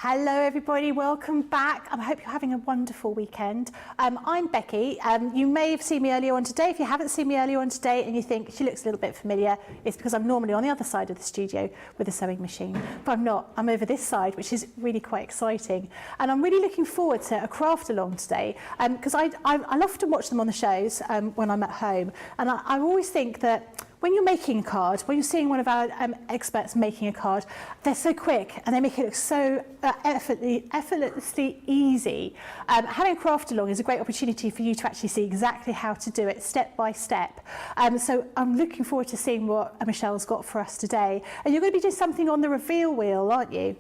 Hello everybody, welcome back. I hope you're having a wonderful weekend. I'm Becky. You may have seen me earlier on today. If you haven't seen me earlier on today and you think she looks a little bit familiar, it's because I'm normally on the other side of the studio with a sewing machine. But I'm not. I'm over this side, which is really quite exciting. And I'm really looking forward to a craft along today because I often watch them on the shows when I'm at home. And I always think that when you're making a card, when you're seeing one of our experts making a card, they're so quick and they make it look so effortlessly easy. Having a craft along is a great opportunity for you to actually see exactly how to do it step by step. So I'm looking forward to seeing what Michelle's got for us today. And you're going to be doing something on the reveal wheel, aren't you?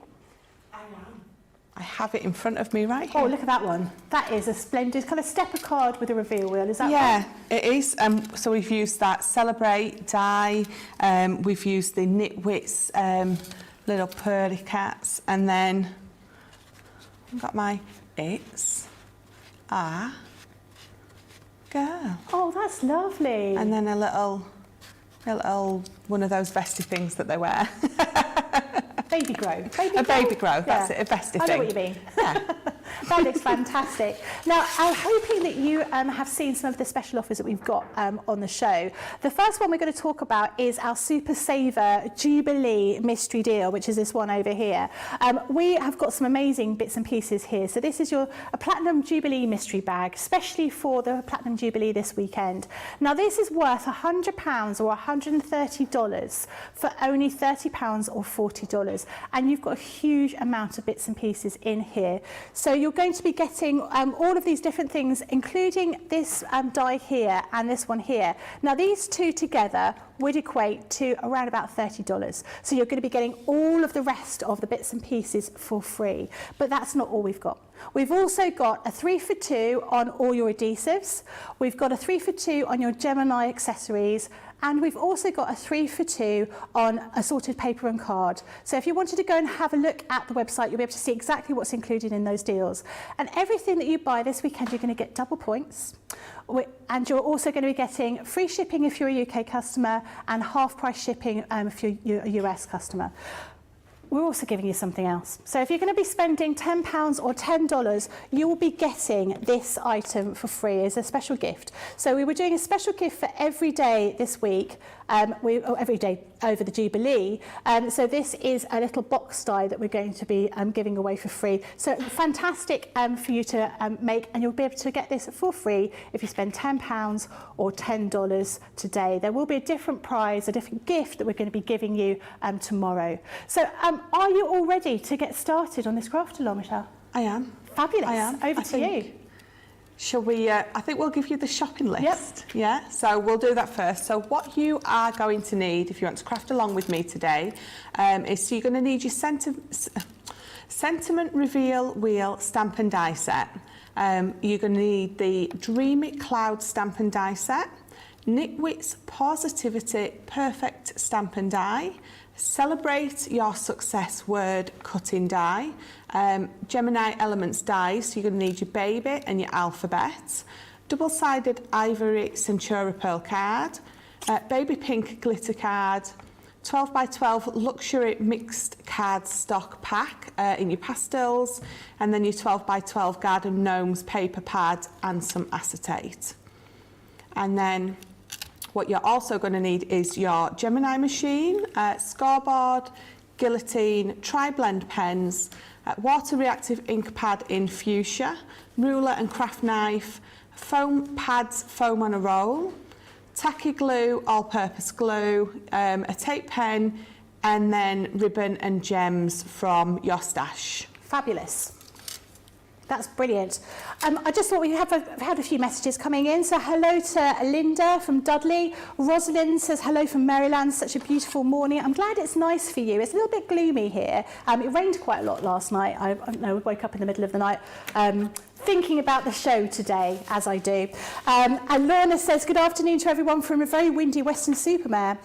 I have it in front of me right here. Oh, look at that one. That is a splendid kind of stepper card with a reveal wheel. Is that right? Yeah, it is. So we've used that Celebrate die. We've used the Knitwits little pearly cats. And then I've got my It's a Girl. Oh, that's lovely. And then a little one of those vesty things that they wear. Baby grow. Baby grow, that's it, a vesty thing. I know what you mean. Yeah. That looks fantastic. Now, I'm hoping that you have seen some of the special offers that we've got on the show. The first one we're going to talk about is our Super Saver Jubilee mystery deal, which is this one over here. We have got some amazing bits and pieces here. So this is a Platinum Jubilee mystery bag, especially for the Platinum Jubilee this weekend. Now, this is worth £100 or $130 for only £30 or $40. And you've got a huge amount of bits and pieces in here. So you're going to be getting all of these different things, including this die here and this one here. Now, these two together would equate to around about $30. So you're going to be getting all of the rest of the bits and pieces for free. But that's not all we've got. We've also got a 3 for 2 on all your adhesives. We've got a 3 for 2 on your Gemini accessories. And we've also got a 3 for 2 on assorted paper and card. So if you wanted to go and have a look at the website, you'll be able to see exactly what's included in those deals. And everything that you buy this weekend, you're going to get double points. And you're also going to be getting free shipping if you're a UK customer and half price shipping if you're a US customer. We're also giving you something else. So if you're going to be spending £10 or $10, you will be getting this item for free as a special gift. So we were doing a special gift for every day this week, every day over the Jubilee. So this is a little box die that we're going to be giving away for free. So fantastic for you to make, and you'll be able to get this for free if you spend £10 or $10 today. There will be a different prize, a different gift that we're going to be giving you tomorrow. So are you all ready to get started on this craft along, Michelle? I am. Fabulous. I am. Over to you. Shall we, I think we'll give you the shopping list. Yep. Yeah, so we'll do that first. So what you are going to need if you want to craft along with me today is so you're going to need your Sentiment Reveal Wheel Stamp and Die set. You're going to need the Dream It Cloud Stamp and Die set, Knitwits Positivity Perfect Stamp and Die, Celebrate Your Success Word Cutting Die, Gemini Elements dies, so you're going to need your baby and your alphabet, double-sided ivory Centura Pearl card, baby pink glitter card, 12x12 luxury mixed card stock pack in your pastels, and then your 12x12 Garden Gnomes paper pad and some acetate. And then what you're also going to need is your Gemini machine, scoreboard, guillotine, tri-blend pens, water reactive ink pad in fuchsia, ruler and craft knife, foam pads, foam on a roll, tacky glue, all-purpose glue, a tape pen, and then ribbon and gems from your stash. Fabulous. That's brilliant. I just thought we have had a few messages coming in. So hello to Linda from Dudley. Rosalind says hello from Maryland. Such a beautiful morning. I'm glad it's nice for you. It's a little bit gloomy here. It rained quite a lot last night. I woke up in the middle of the night thinking about the show today, as I do. And Lorna says, good afternoon to everyone from a very windy Weston-super-Mare.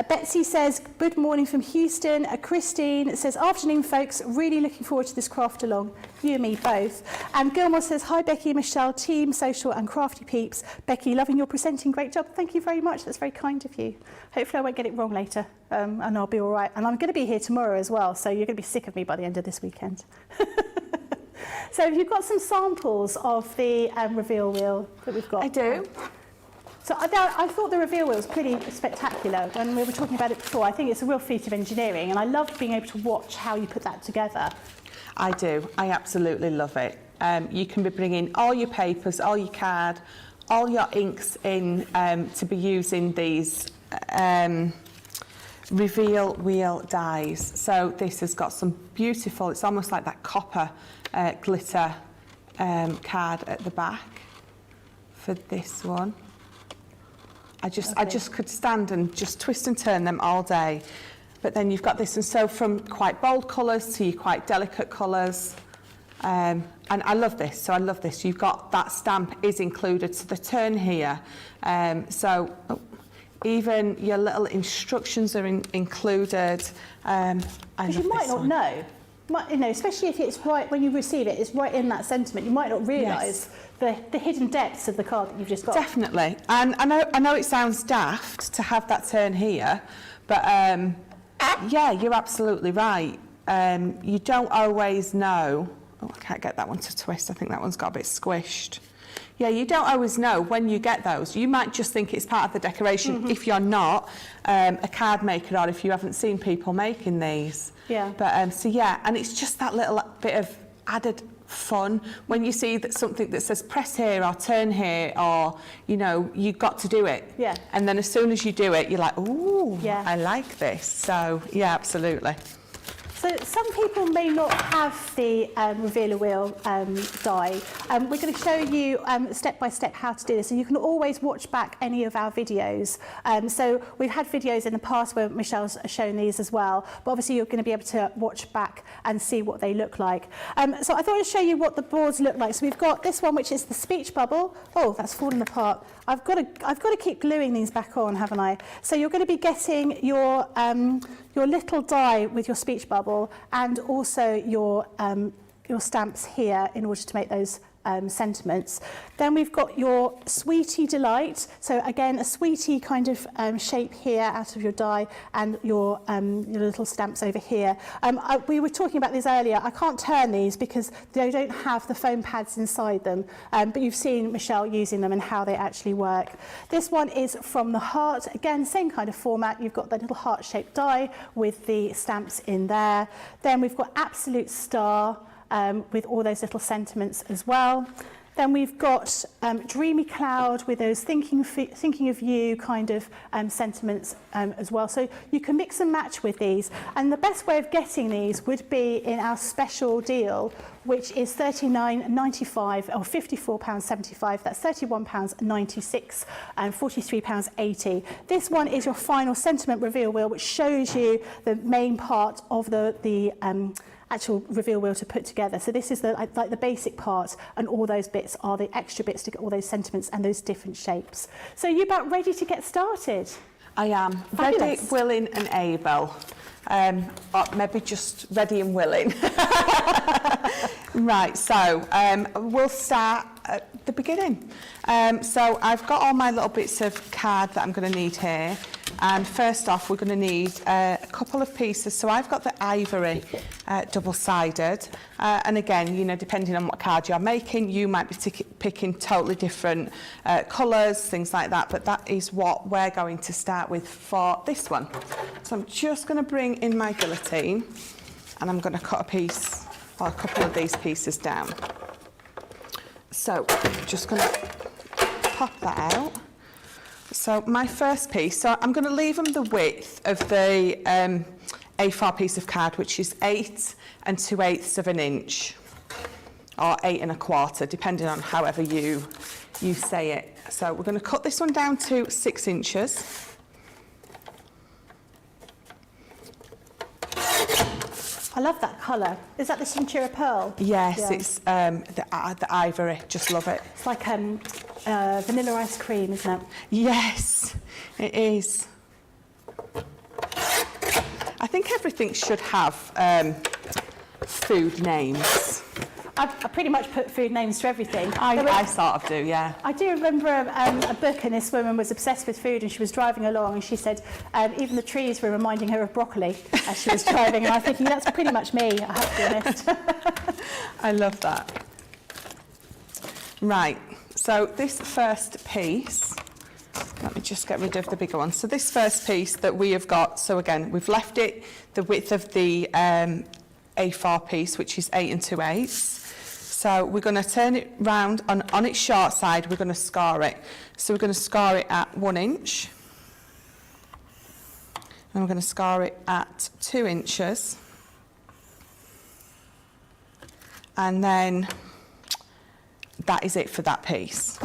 Betsy says, good morning from Houston. Christine says, afternoon, folks. Really looking forward to this craft along. You and me both. And Gilmore says, hi, Becky, Michelle, team, social and crafty peeps. Becky, loving your presenting. Great job. Thank you very much. That's very kind of you. Hopefully I won't get it wrong later, and I'll be all right. And I'm going to be here tomorrow as well, so you're going to be sick of me by the end of this weekend. So you've got some samples of the reveal wheel that we've got. I do. So I thought the reveal wheel was pretty spectacular when we were talking about it before. I think it's a real feat of engineering, and I love being able to watch how you put that together. I do. I absolutely love it. You can be bringing all your papers, all your card, all your inks in to be using these reveal wheel dies. So this has got some beautiful, it's almost like that copper glitter card at the back for this one. I just could stand and just twist and turn them all day. But then you've got this, and so from quite bold colours to your quite delicate colours. And I love this, so I love this. You've got that stamp is included to the turn here. Even your little instructions are included. Because you might not know. Especially if it's right when you receive it, it's right in that sentiment. You might not realise the hidden depths of the card that you've just got. Definitely. And I know it sounds daft to have that turn here, but yeah, you're absolutely right. You don't always know. Oh, I can't get that one to twist. I think that one's got a bit squished. Yeah, you don't always know when you get those. You might just think it's part of the decoration if you're not a card maker, or if you haven't seen people making these. Yeah. But so yeah, and it's just that little bit of added fun when you see that something that says press here or turn here, or you've got to do it. Yeah. And then as soon as you do it, you're like, ooh, yeah. I like this. So yeah, absolutely. So some people may not have the revealer wheel die. We're going to show you step by step how to do this, and you can always watch back any of our videos. So we've had videos in the past where Michelle's shown these as well, but obviously you're going to be able to watch back and see what they look like. So I thought I'd show you what the boards look like. So we've got this one, which is the speech bubble. Oh, that's fallen apart. I've got to keep gluing these back on, haven't I? So you're going to be getting your little die with your speech bubble, and also your stamps here in order to make those sentiments. Then we've got your Sweetie Delight. So again, a sweetie kind of shape here out of your die, and your little stamps over here. We were talking about these earlier. I can't turn these because they don't have the foam pads inside them, but you've seen Michelle using them and how they actually work. This one is from the heart. Again, same kind of format. You've got the little heart-shaped die with the stamps in there. Then we've got Absolute Star, with all those little sentiments as well. Then we've got Dreamy Cloud with those thinking of you kind of sentiments as well. So you can mix and match with these. And the best way of getting these would be in our special deal, which is £39.95 or £54.75. That's £31.96 and £43.80. This one is your final sentiment reveal wheel, which shows you the main part of the actual reveal wheel to put together. So this is like the basic part, and all those bits are the extra bits to get all those sentiments and those different shapes. So you're about ready to get started? I am. Fabulous. Ready, willing and able. Or maybe just ready and willing. Right, so we'll start at the beginning. So I've got all my little bits of card that I'm going to need here. And first off, we're going to need a couple of pieces. So I've got the ivory double-sided. And again, depending on what card you're making, you might be picking totally different colours, things like that. But that is what we're going to start with for this one. So I'm just going to bring in my guillotine, and I'm going to cut a piece or a couple of these pieces down. So I'm just going to pop that out. So my first piece, so I'm going to leave them the width of the A4 piece of card, which is 8 2/8 of an inch, or 8 1/4, depending on however you say it. So we're going to cut this one down to 6 inches. I love that colour. Is that the Centura Pearl? Yes, Yeah. it's the ivory. Just love it. It's like vanilla ice cream, isn't it? Yes, it is. I think everything should have food names. I pretty much put food names to everything. I sort of do, yeah. I do remember a book, and this woman was obsessed with food, and she was driving along, and she said even the trees were reminding her of broccoli as she was driving, and I'm thinking that's pretty much me, I have to be honest. I love that. Right, so this first piece, let me just get rid of the bigger one. So this first piece that we have got, so again, we've left it the width of the A4 piece, which is 8 2/8. So we're going to turn it round on its short side, we're going to score it. So we're going to score it at 1 inch. And we're going to score it at 2 inches. And then that is it for that piece.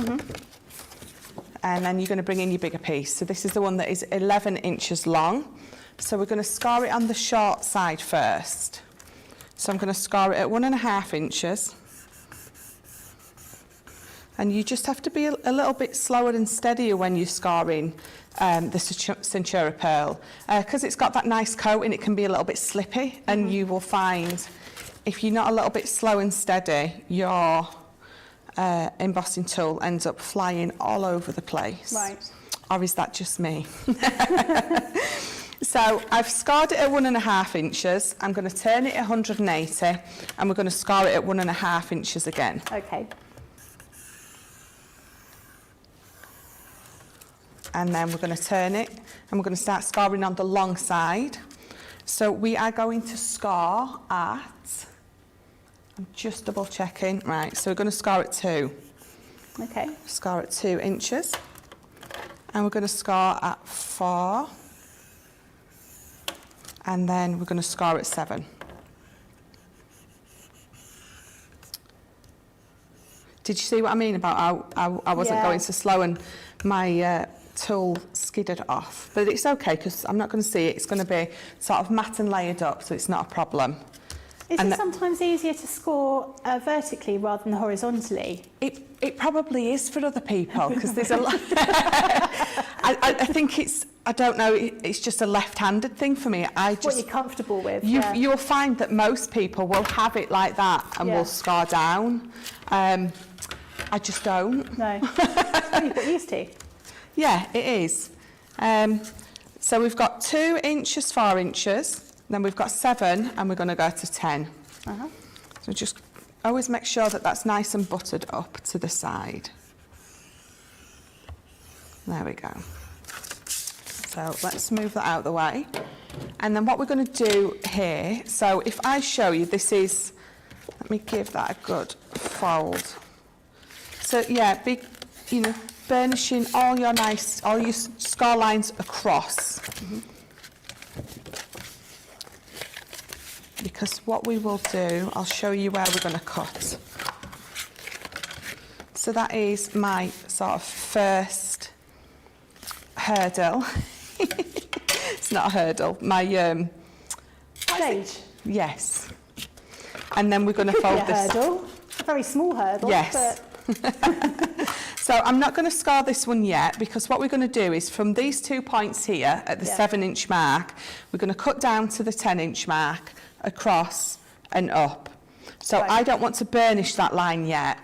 And then you're going to bring in your bigger piece. So this is the one that is 11 inches long. So we're going to score it on the short side first. So I'm going to score it at 1.5 inches. And you just have to be a little bit slower and steadier when you're scoring the Centura Pearl. Because it's got that nice coating, it can be a little bit slippy. And you will find, if you're not a little bit slow and steady, your embossing tool ends up flying all over the place. Right. Or is that just me? So I've scored it at 1.5 inches. I'm going to turn it at 180, and we're going to score it at 1.5 inches again. Okay. And then we're going to turn it, and we're going to start scoring on the long side. So we are going to score at, I'm just double checking, right, so we're going to score at 2. Okay. Score at 2 inches. And we're going to score at 4. And then we're going to score at 7. Did you see what I mean about how I wasn't going so slow and my tool skidded off? But it's okay because I'm not going to see it. It's going to be sort of matte and layered up, so it's not a problem. Is it sometimes easier to score vertically rather than horizontally? It probably is for other people because there's a lot. I think it's, I don't know, it's just a left-handed thing for me. What you're comfortable with. You'll find that most people will have it like that and will score down. I just don't. No, it's what you've got used to. Yeah, it is. So we've got 2 inches, 4 inches, then we've got 7, and we're going to go to 10. So just always make sure that that's nice and buttered up to the side. There we go. So let's move that out of the way. And then what we're going to do here, so if I show you, this is, let me give that a good fold. So yeah, burnishing all your score lines across. Because what we will do, I'll show you where we're going to cut. So that is my sort of first hurdle. It's not a hurdle. My Stage. Yes. And then we're going to fold this. Hurdle. A very small hurdle. Yes. But... So I'm not going to score this one yet because what we're going to do is from these 2 points here at the 7-inch mark, we're going to cut down to the 10-inch mark, across and up. So I don't want to burnish that line yet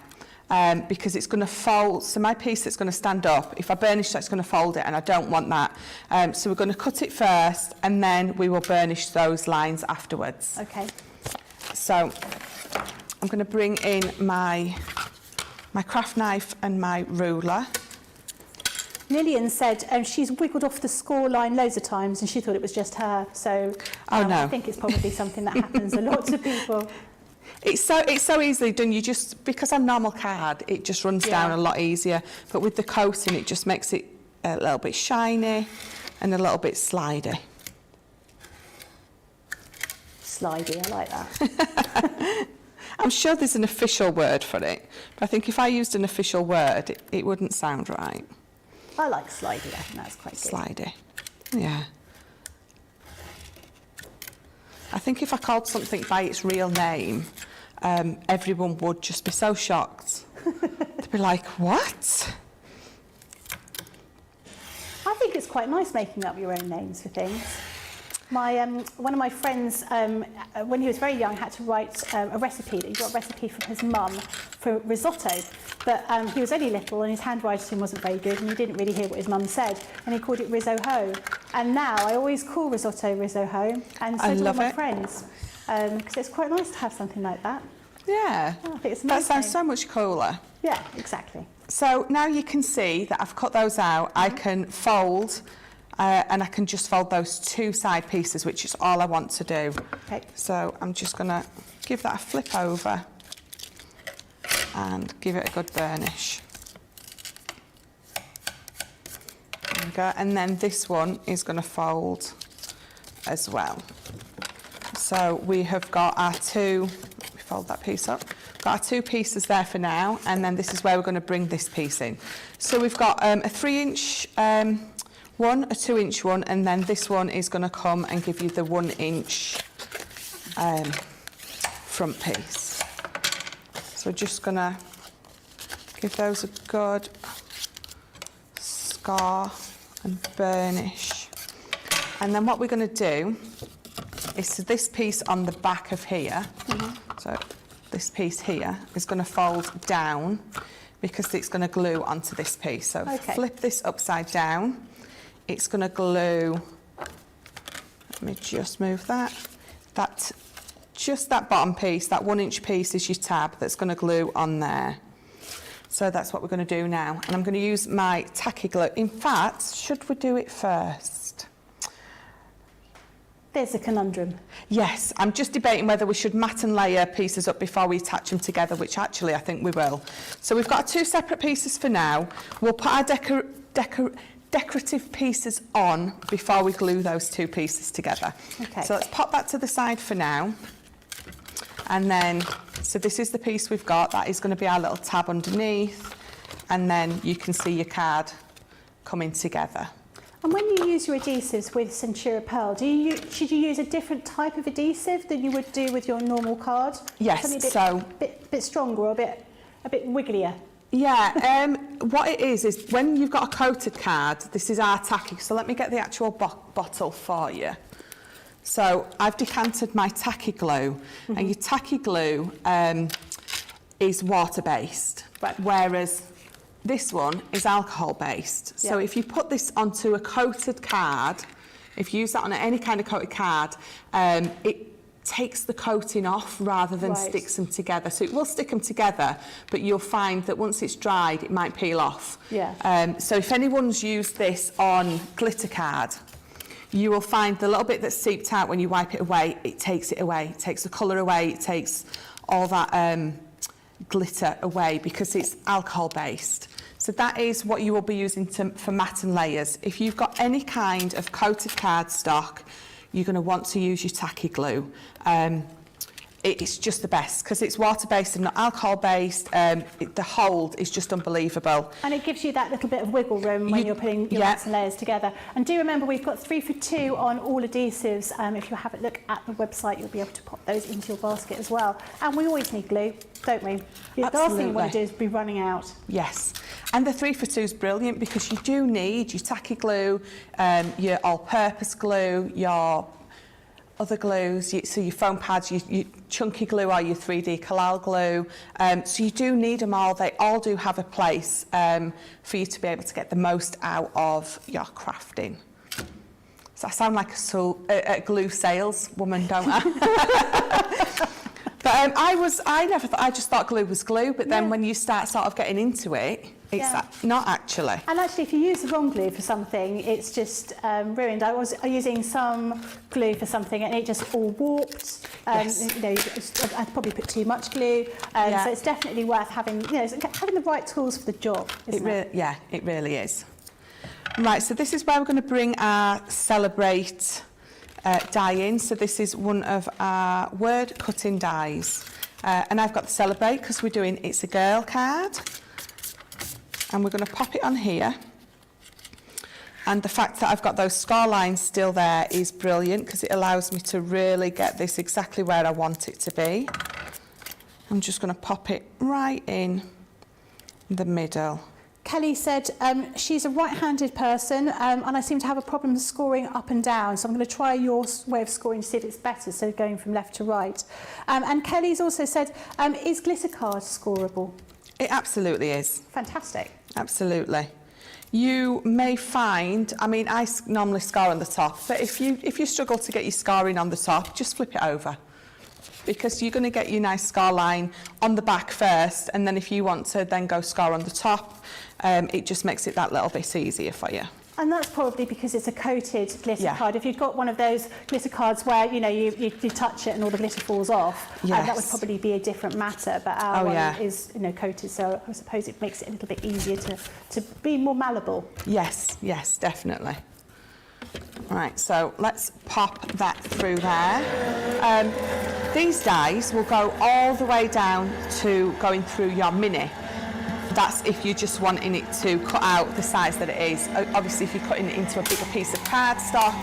because it's going to fold. So my piece that's going to stand up, if I burnish that, it's going to fold it, and I don't want that. So we're going to cut it first, and then we will burnish those lines afterwards. Okay. So I'm going to bring in my craft knife and my ruler. Lillian said she's wiggled off the score line loads of times and she thought it was just her. So no. I think it's probably something that happens a lot to people. It's so easily done. You just, because on normal card, it just runs down a lot easier. But with the coating, it just makes it a little bit shiny and a little bit slidey. Slidey, I like that. I'm sure there's an official word for it, but I think if I used an official word, it wouldn't sound right. I like slidey, I think that's quite good. Slidey, yeah. I think if I called something by its real name, everyone would just be so shocked. They'd be like, what? I think it's quite nice making up your own names for things. One of my friends, when he was very young, had to write a recipe. He got a recipe from his mum for risotto, but he was only little and his handwriting wasn't very good and he didn't really hear what his mum said, and he called it risotto. And now I always call risotto risotto, and so do all my friends, because it's quite nice to have something like that. Yeah, Oh, I think it's that amazing. sounds so much cooler. Yeah, exactly. So now you can see that I've cut those out. I can fold, and I can just fold those two side pieces, which is all I want to do. Okay. So I'm just going to give that a flip over and give it a good burnish. There we go. And then this one is going to fold as well. So we have got our two, let me fold that piece up. Got our two pieces there for now, and then this is where we're going to bring this piece in. So we've got a 3-inch one, a 2-inch one, and then this one is going to come and give you the 1-inch front piece. So we're just going to give those a good scar and burnish. And then what we're going to do is this piece on the back of here, so this piece here is going to fold down because it's going to glue onto this piece. So flip this upside down. It's going to glue, let me just move that. Just that bottom piece, that 1-inch piece is your tab that's going to glue on there. So that's what we're going to do now. And I'm going to use my tacky glue. In fact, should we do it first? There's a conundrum. Yes, I'm just debating whether we should mat and layer pieces up before we attach them together, which actually I think we will. So we've got 2 separate pieces for now. We'll put our decorative pieces on before we glue those 2 pieces together. Okay. So let's pop that to the side for now. And then, so this is the piece we've got. That is going to be our little tab underneath. And then you can see your card coming together. And when you use your adhesives with Centura Pearl, should you use a different type of adhesive than you would do with your normal card? Yes, something a bit stronger or a bit wigglier. Yeah, what it is when you've got a coated card, this is our tacky. So let me get the actual bottle for you. So I've decanted my tacky glue, and your tacky glue is water-based, whereas this one is alcohol-based. So if you put this onto a coated card, if you use that on any kind of coated card, it takes the coating off rather than sticks them together. So it will stick them together, but you'll find that once it's dried, it might peel off. Yeah. So if anyone's used this on glitter card, you will find the little bit that's seeped out when you wipe it away, it takes it away. It takes the colour away, it takes all that glitter away because it's alcohol-based. So that is what you will be using for mat and layers. If you've got any kind of coated cardstock, you're going to want to use your tacky glue. It's just the best because it's water-based and not alcohol-based. The hold is just unbelievable. And it gives you that little bit of wiggle room when you're putting your mats and layers together. And do remember, we've got 3 for 2 on all adhesives. If you have a look at the website, you'll be able to pop those into your basket as well. And we always need glue, don't we? The last thing you want to do is be running out. Yes. And the 3 for 2 is brilliant because you do need your tacky glue, your all-purpose glue, your other glues, so your foam pads, your chunky glue or your 3D Collal glue. So you do need them all. They all do have a place for you to be able to get the most out of your crafting. So I sound like a glue saleswoman, don't I? But I just thought glue was glue, but then when you start sort of getting into it, it's not actually. And actually, if you use the wrong glue for something, it's just ruined. I was using some glue for something and it just all warped. You know, I'd probably put too much glue. So it's definitely worth having, having the right tools for the job, isn't it? Yeah, it really is. Right, so this is where we're going to bring our Celebrate die in. So this is one of our word cutting dies. And I've got the Celebrate because we're doing It's a Girl card. And we're going to pop it on here. And the fact that I've got those scar lines still there is brilliant because it allows me to really get this exactly where I want it to be. I'm just going to pop it right in the middle. Kelly said she's a right-handed person and I seem to have a problem scoring up and down, so I'm going to try your way of scoring to see if it's better, so going from left to right. And Kelly's also said, is glitter card scoreable? It absolutely is. Fantastic. Absolutely. You may find, I mean, I normally score on the top, but if you struggle to get your scoring on the top, just flip it over. Because you're going to get your nice scar line on the back first, and then if you want to then go scar on the top, it just makes it that little bit easier for you. And that's probably because it's a coated glitter Yeah. card. If you've got one of those glitter cards where, you know, you touch it and all the glitter falls off, Yes. that would probably be a different matter. But our one yeah. is, you know, coated, so I suppose it makes it a little bit easier to be more malleable. Yes, yes, definitely. Right, so let's pop that through there. These dies will go all the way down to going through your mini. That's if you're just wanting it to cut out the size that it is. Obviously, if you're cutting it into a bigger piece of cardstock,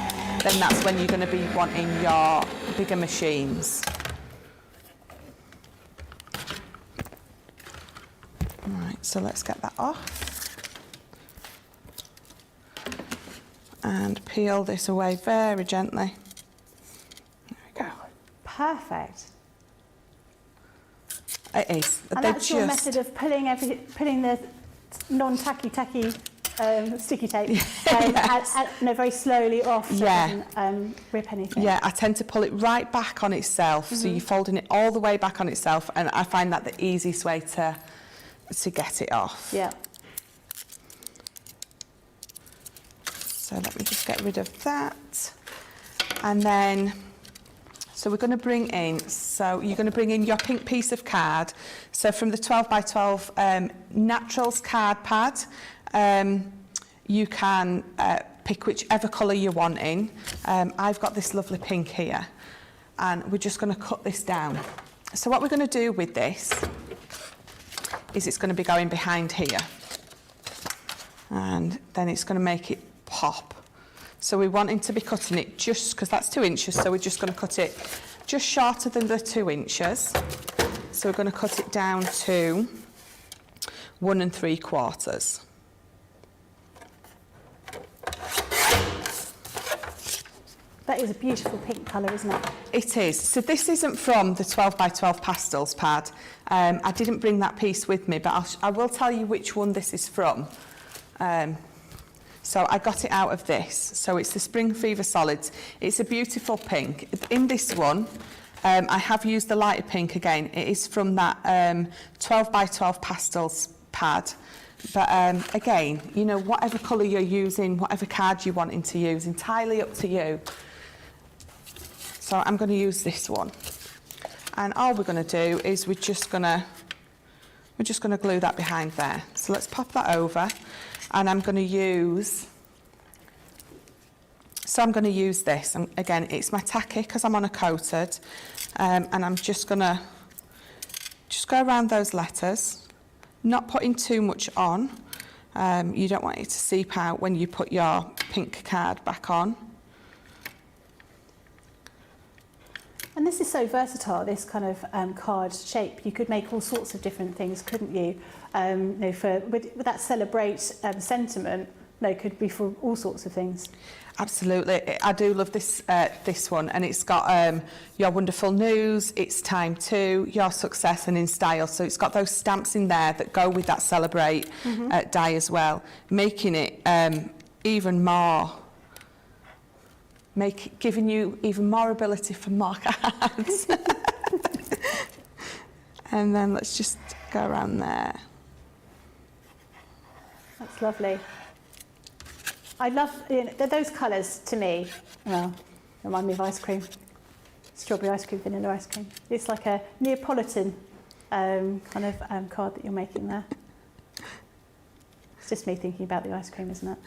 then that's when you're going to be wanting your bigger machines. Right, so let's get that off. And peel this away very gently. There we go. Perfect. It is. And that's your method of pulling the non-tacky sticky tape no, very slowly off so it doesn't rip anything. Yeah, I tend to pull it right back on itself, so you're folding it all the way back on itself, and I find that the easiest way to get it off. Yeah. So let me just get rid of that. And then, so we're going to bring in, your pink piece of card. So from the 12 by 12 Naturals card pad, you can pick whichever colour you want in. I've got this lovely pink here, and we're just going to cut this down. So what we're going to do with this is it's going to be going behind here, and then it's going to make it pop. So we're wanting to be cutting it just, because that's 2 inches, so we're just going to cut it just shorter than the 2 inches. So we're going to cut it down to 1 3/4. That is a beautiful pink colour, isn't it? It is. So this isn't from the 12 by 12 pastels pad. I didn't bring that piece with me, but I will tell you which one this is from. So I got it out of this. So it's the Spring Fever Solids. It's a beautiful pink. In this one, I have used the lighter pink again. It is from that 12 by 12 pastels pad. But again, you know, whatever colour you're using, whatever card you're wanting to use, entirely up to you. So I'm going to use this one. And all we're going to do is we're just going to glue that behind there. So let's pop that over. And I'm going to use, this. And again, it's my tacky because I'm on a coated. And I'm just going to go around those letters, not putting too much on. You don't want it to seep out when you put your pink card back on. And this is so versatile, this kind of card shape. You could make all sorts of different things, couldn't you? You know, with that celebrate sentiment, could be for all sorts of things. Absolutely. I do love this this one, and it's got your wonderful news, it's time to, your success, and in style. So it's got those stamps in there that go with that celebrate die as well, making it even more, giving you even more ability for more cards. And then let's just go around there. That's lovely. I love, you know, those colours to me, well, remind me of ice cream. Strawberry ice cream, vanilla ice cream. It's like a Neapolitan kind of card that you're making there. It's just me thinking about the ice cream, isn't it?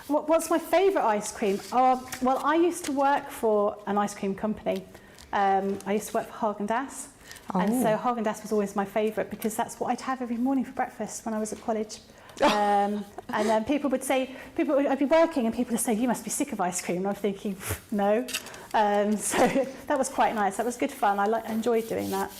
What's my favourite ice cream? Oh, well, I used to work for an ice cream company. I used to work for Haagen-Dazs. And so Haagen-Dazs was always my favourite because that's what I'd have every morning for breakfast when I was at college. And then people would say, I'd be working and people would say, you must be sick of ice cream. And I'm thinking, no. So that was quite nice. That was good fun. I enjoyed doing that.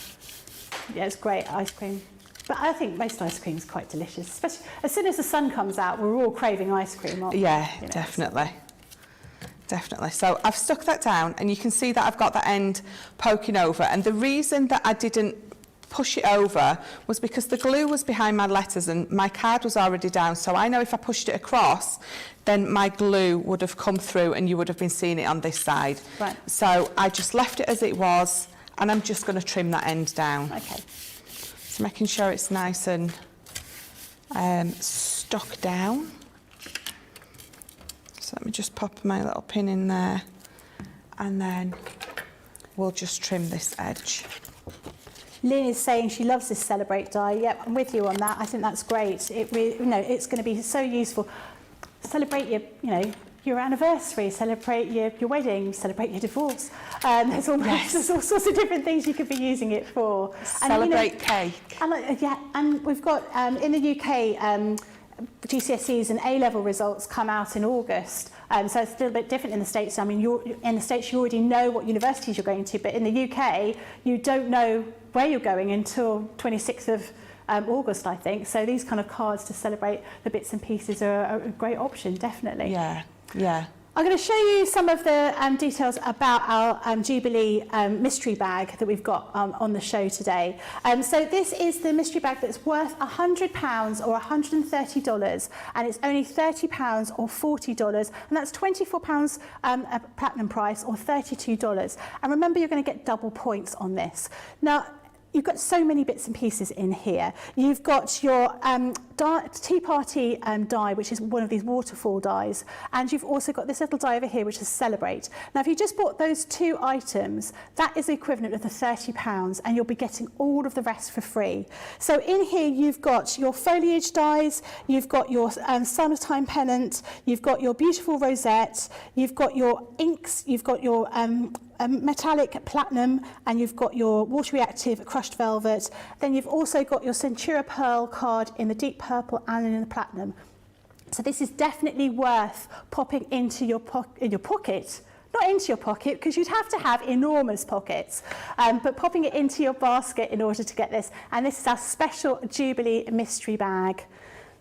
Yeah, it's great, ice cream. But I think most ice cream is quite delicious, especially as soon as the sun comes out, we're all craving ice cream, aren't we? Yeah, definitely. Definitely. So I've stuck that down and you can see that I've got the end poking over. And the reason that I didn't push it over was because the glue was behind my letters and my card was already down. So I know if I pushed it across, then my glue would have come through and you would have been seeing it on this side. Right. So I just left it as it was and I'm just going to trim that end down. Okay. So making sure it's nice and stuck down. So let me just pop my little pin in there and then we'll just trim this edge. Lynn is saying she loves this Celebrate die. Yep, I'm with you on that. I think that's great. It's going to be so useful. Celebrate your anniversary, celebrate your wedding, celebrate your divorce. There's all sorts of different things you could be using it for. Celebrate cake. And we've got in the UK. GCSEs and A-level results come out in August, so it's a little bit different in the States. I mean, in the States you already know what universities you're going to, but in the UK you don't know where you're going until 26th of August, I think. So these kind of cards to celebrate the bits and pieces are a great option, definitely. Yeah, yeah. I'm going to show you some of the details about our Jubilee mystery bag that we've got on the show today. So this is the mystery bag that's worth £100 or $130, and it's only £30 or $40, and that's £24 a platinum price or $32. And remember, you're going to get double points on this. Now, you've got so many bits and pieces in here. You've got your Tea Party die, which is one of these waterfall dies, and you've also got this little die over here, which is Celebrate. Now, if you just bought those two items, that is the equivalent of the £30, and you'll be getting all of the rest for free. So in here, you've got your foliage dies, you've got your summertime pennant, you've got your beautiful rosette, you've got your inks, you've got your metallic platinum, and you've got your water reactive crushed velvet. Then you've also got your Centura Pearl card in the deep purple and in the platinum. So this is definitely worth popping into your pocket. Not into your pocket, because you'd have to have enormous pockets, but popping it into your basket in order to get this. And this is our special Jubilee mystery bag.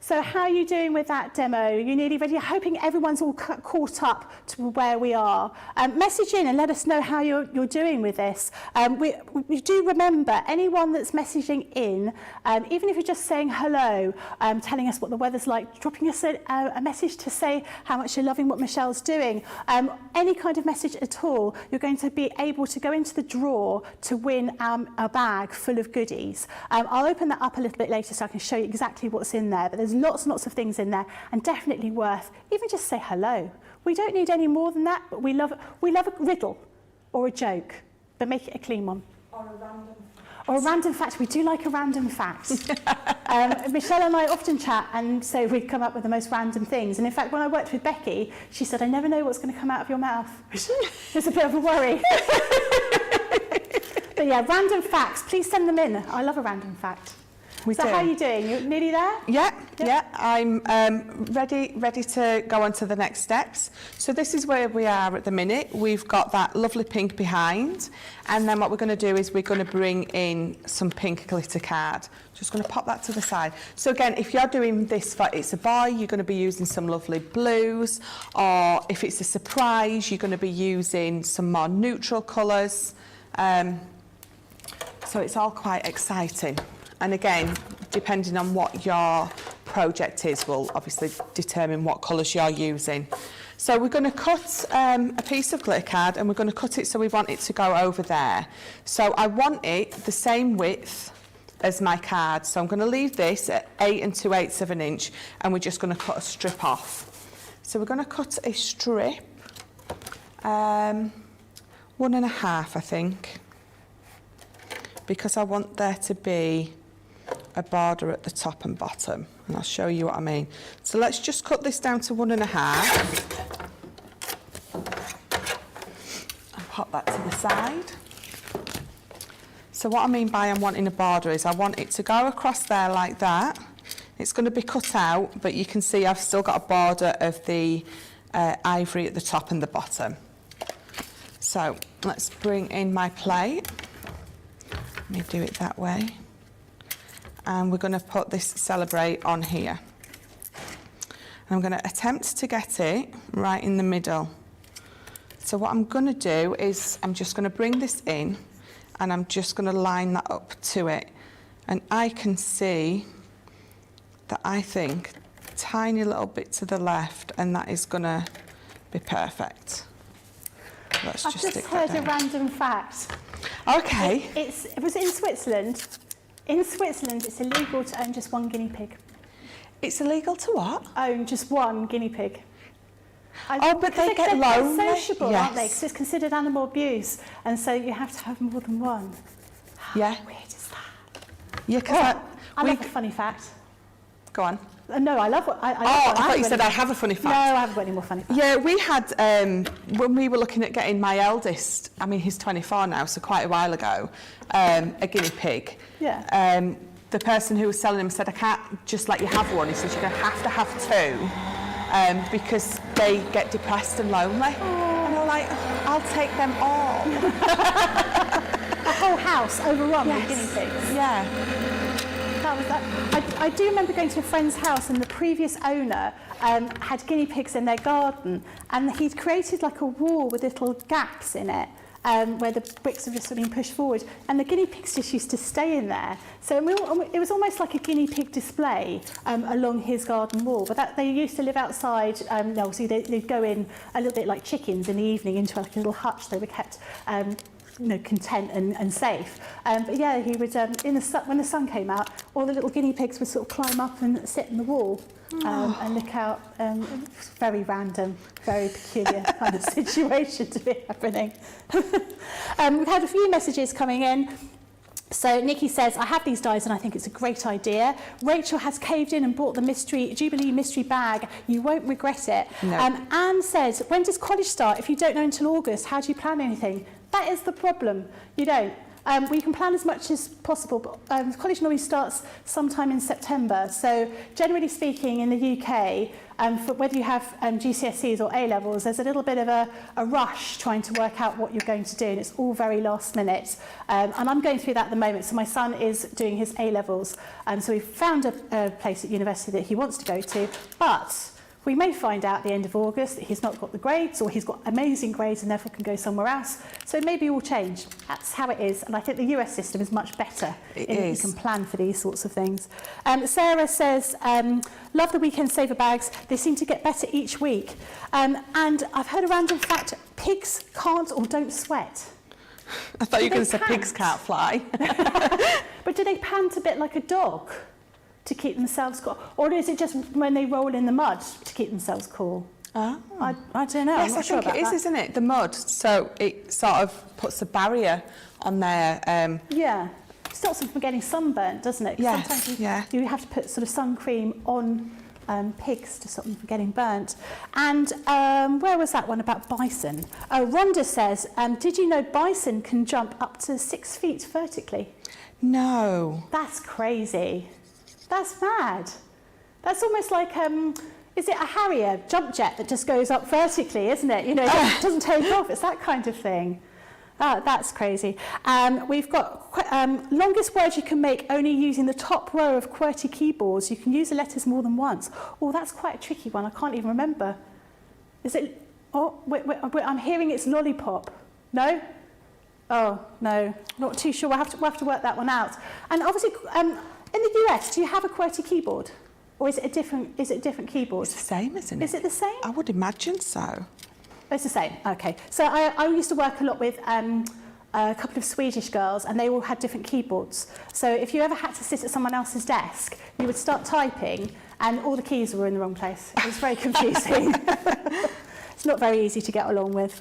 So how are you doing with that demo? You nearly ready? Hoping everyone's all caught up to where we are. Message in and let us know how you're doing with this. We do remember anyone that's messaging in, even if you're just saying hello, telling us what the weather's like, dropping us a message to say how much you're loving what Michelle's doing, any kind of message at all, you're going to be able to go into the draw to win a bag full of goodies. I'll open that up a little bit later so I can show you exactly what's in there, but there's lots and lots of things in there, and definitely worth even just say hello. We don't need any more than that, but we love a riddle or a joke, but make it a clean one. Or a random fact. We do like a random fact. Michelle and I often chat, and so we come up with the most random things. And in fact, when I worked with Becky, she said, I never know what's going to come out of your mouth. It's a bit of a worry. But yeah, random facts. Please send them in. I love a random fact. So how are you doing? You nearly there? Yeah. I'm ready to go on to the next steps. So this is where we are at the minute. We've got that lovely pink behind, and then what we're going to do is we're going to bring in some pink glitter card. Just going to pop that to the side. So again, if you're doing this for it's a boy, you're going to be using some lovely blues, or if it's a surprise, you're going to be using some more neutral colours. So it's all quite exciting. And again, depending on what your project is, will obviously determine what colours you're using. So we're going to cut a piece of glitter card, and we're going to cut it so we want it to go over there. So I want it the same width as my card. So I'm going to leave this at 8 2/8 of an inch, and we're just going to cut a strip off. So we're going to cut a strip, 1.5, I think, because I want there to be a border at the top and bottom, and I'll show you what I mean. So let's just cut this down to 1.5 and pop that to the side. So what I mean by I'm wanting a border is I want it to go across there like that It's going to be cut out, but you can see I've still got a border of the ivory at the top and the bottom. So let's bring in my plate. Let me do it that way. And we're going to put this Celebrate on here. And I'm going to attempt to get it right in the middle. So what I'm going to do is I'm just going to bring this in and I'm just going to line that up to it. And I can see that I think a tiny little bit to the left, and that is going to be perfect. Let's I've just heard a random fact. Okay. It was in Switzerland. In Switzerland, it's illegal to own just one guinea pig. It's illegal to what? Own just one guinea pig. But they get lonely. They're sociable, yes. aren't they? Because it's considered animal abuse, and so you have to have more than one. Yeah. How weird is that? Yeah, because I love a funny fact. Go on. No, I love what I I thought you said I have a funny fact. No, I haven't got any more funny facts. Yeah, we had, when we were looking at getting my eldest, I mean, he's 24 now, so quite a while ago, a guinea pig. Yeah. The person who was selling him said, I can't just let you have one. He said, you're going to have two, because they get depressed and lonely. Oh. And I'm like, I'll take them all. A whole house overrun with guinea pigs. Yeah. That was that. I do remember going to a friend's house, and the previous owner had guinea pigs in their garden, and he'd created like a wall with little gaps in it, where the bricks have just sort of been pushed forward, and the guinea pigs just used to stay in there. So it was almost like a guinea pig display along his garden wall. But they used to live outside. Obviously they'd go in a little bit like chickens in the evening into like a little hutch. They were kept content and safe. But yeah, he would, when the sun came out, all the little guinea pigs would sort of climb up and sit in the wall and look out. Very random, very peculiar kind of situation to be happening. We've had a few messages coming in. So Nikki says, I have these dies and I think it's a great idea. Rachel has caved in and bought the Jubilee mystery bag. You won't regret it. No. Anne says, when does college start? If you don't know until August, how do you plan anything? That is the problem. You don't. We can plan as much as possible, but college normally starts sometime in September. So generally speaking, in the UK, for whether you have GCSEs or A-levels, there's a little bit of a rush trying to work out what you're going to do, and it's all very last minute. And I'm going through that at the moment. So my son is doing his A-levels, so we've found a place at university that he wants to go to, but we may find out at the end of August that he's not got the grades, or he's got amazing grades and therefore can go somewhere else. So maybe it will change. That's how it is. And I think the US system is much better in that you can plan for these sorts of things. Sarah says, love the weekend saver bags. They seem to get better each week. And I've heard a random fact, pigs can't or don't sweat. I thought you were going to say pigs can't fly. But do they pant a bit like a dog to keep themselves cool? Or is it just when they roll in the mud to keep themselves cool? Oh. I don't know. Yes, I'm not I sure think about it is, that. isn't it? The mud. So it sort of puts a barrier on there. Yeah. Stops them from getting sunburnt, doesn't it? 'Cause Yes, sometimes you have to put sort of sun cream on pigs to stop them from getting burnt. And where was that one about bison? Rhonda says, did you know bison can jump up to 6 feet vertically? No. That's crazy. That's mad. That's almost like, is it a Harrier jump jet that just goes up vertically, isn't it? You know, it doesn't take off. It's that kind of thing. That's crazy. We've got longest words you can make only using the top row of QWERTY keyboards. You can use the letters more than once. Oh, that's quite a tricky one. I can't even remember. Is it? Oh, wait, I'm hearing it's lollipop. No? Oh, no. Not too sure. We'll have to work that one out. And obviously, in the US, do you have a QWERTY keyboard? Or is it a different keyboard? It's the same, isn't it? Is it the same? I would imagine so. Oh, it's the same. Okay. So I used to work a lot with a couple of Swedish girls, and they all had different keyboards. So if you ever had to sit at someone else's desk, you would start typing, and all the keys were in the wrong place. It was very confusing. It's not very easy to get along with.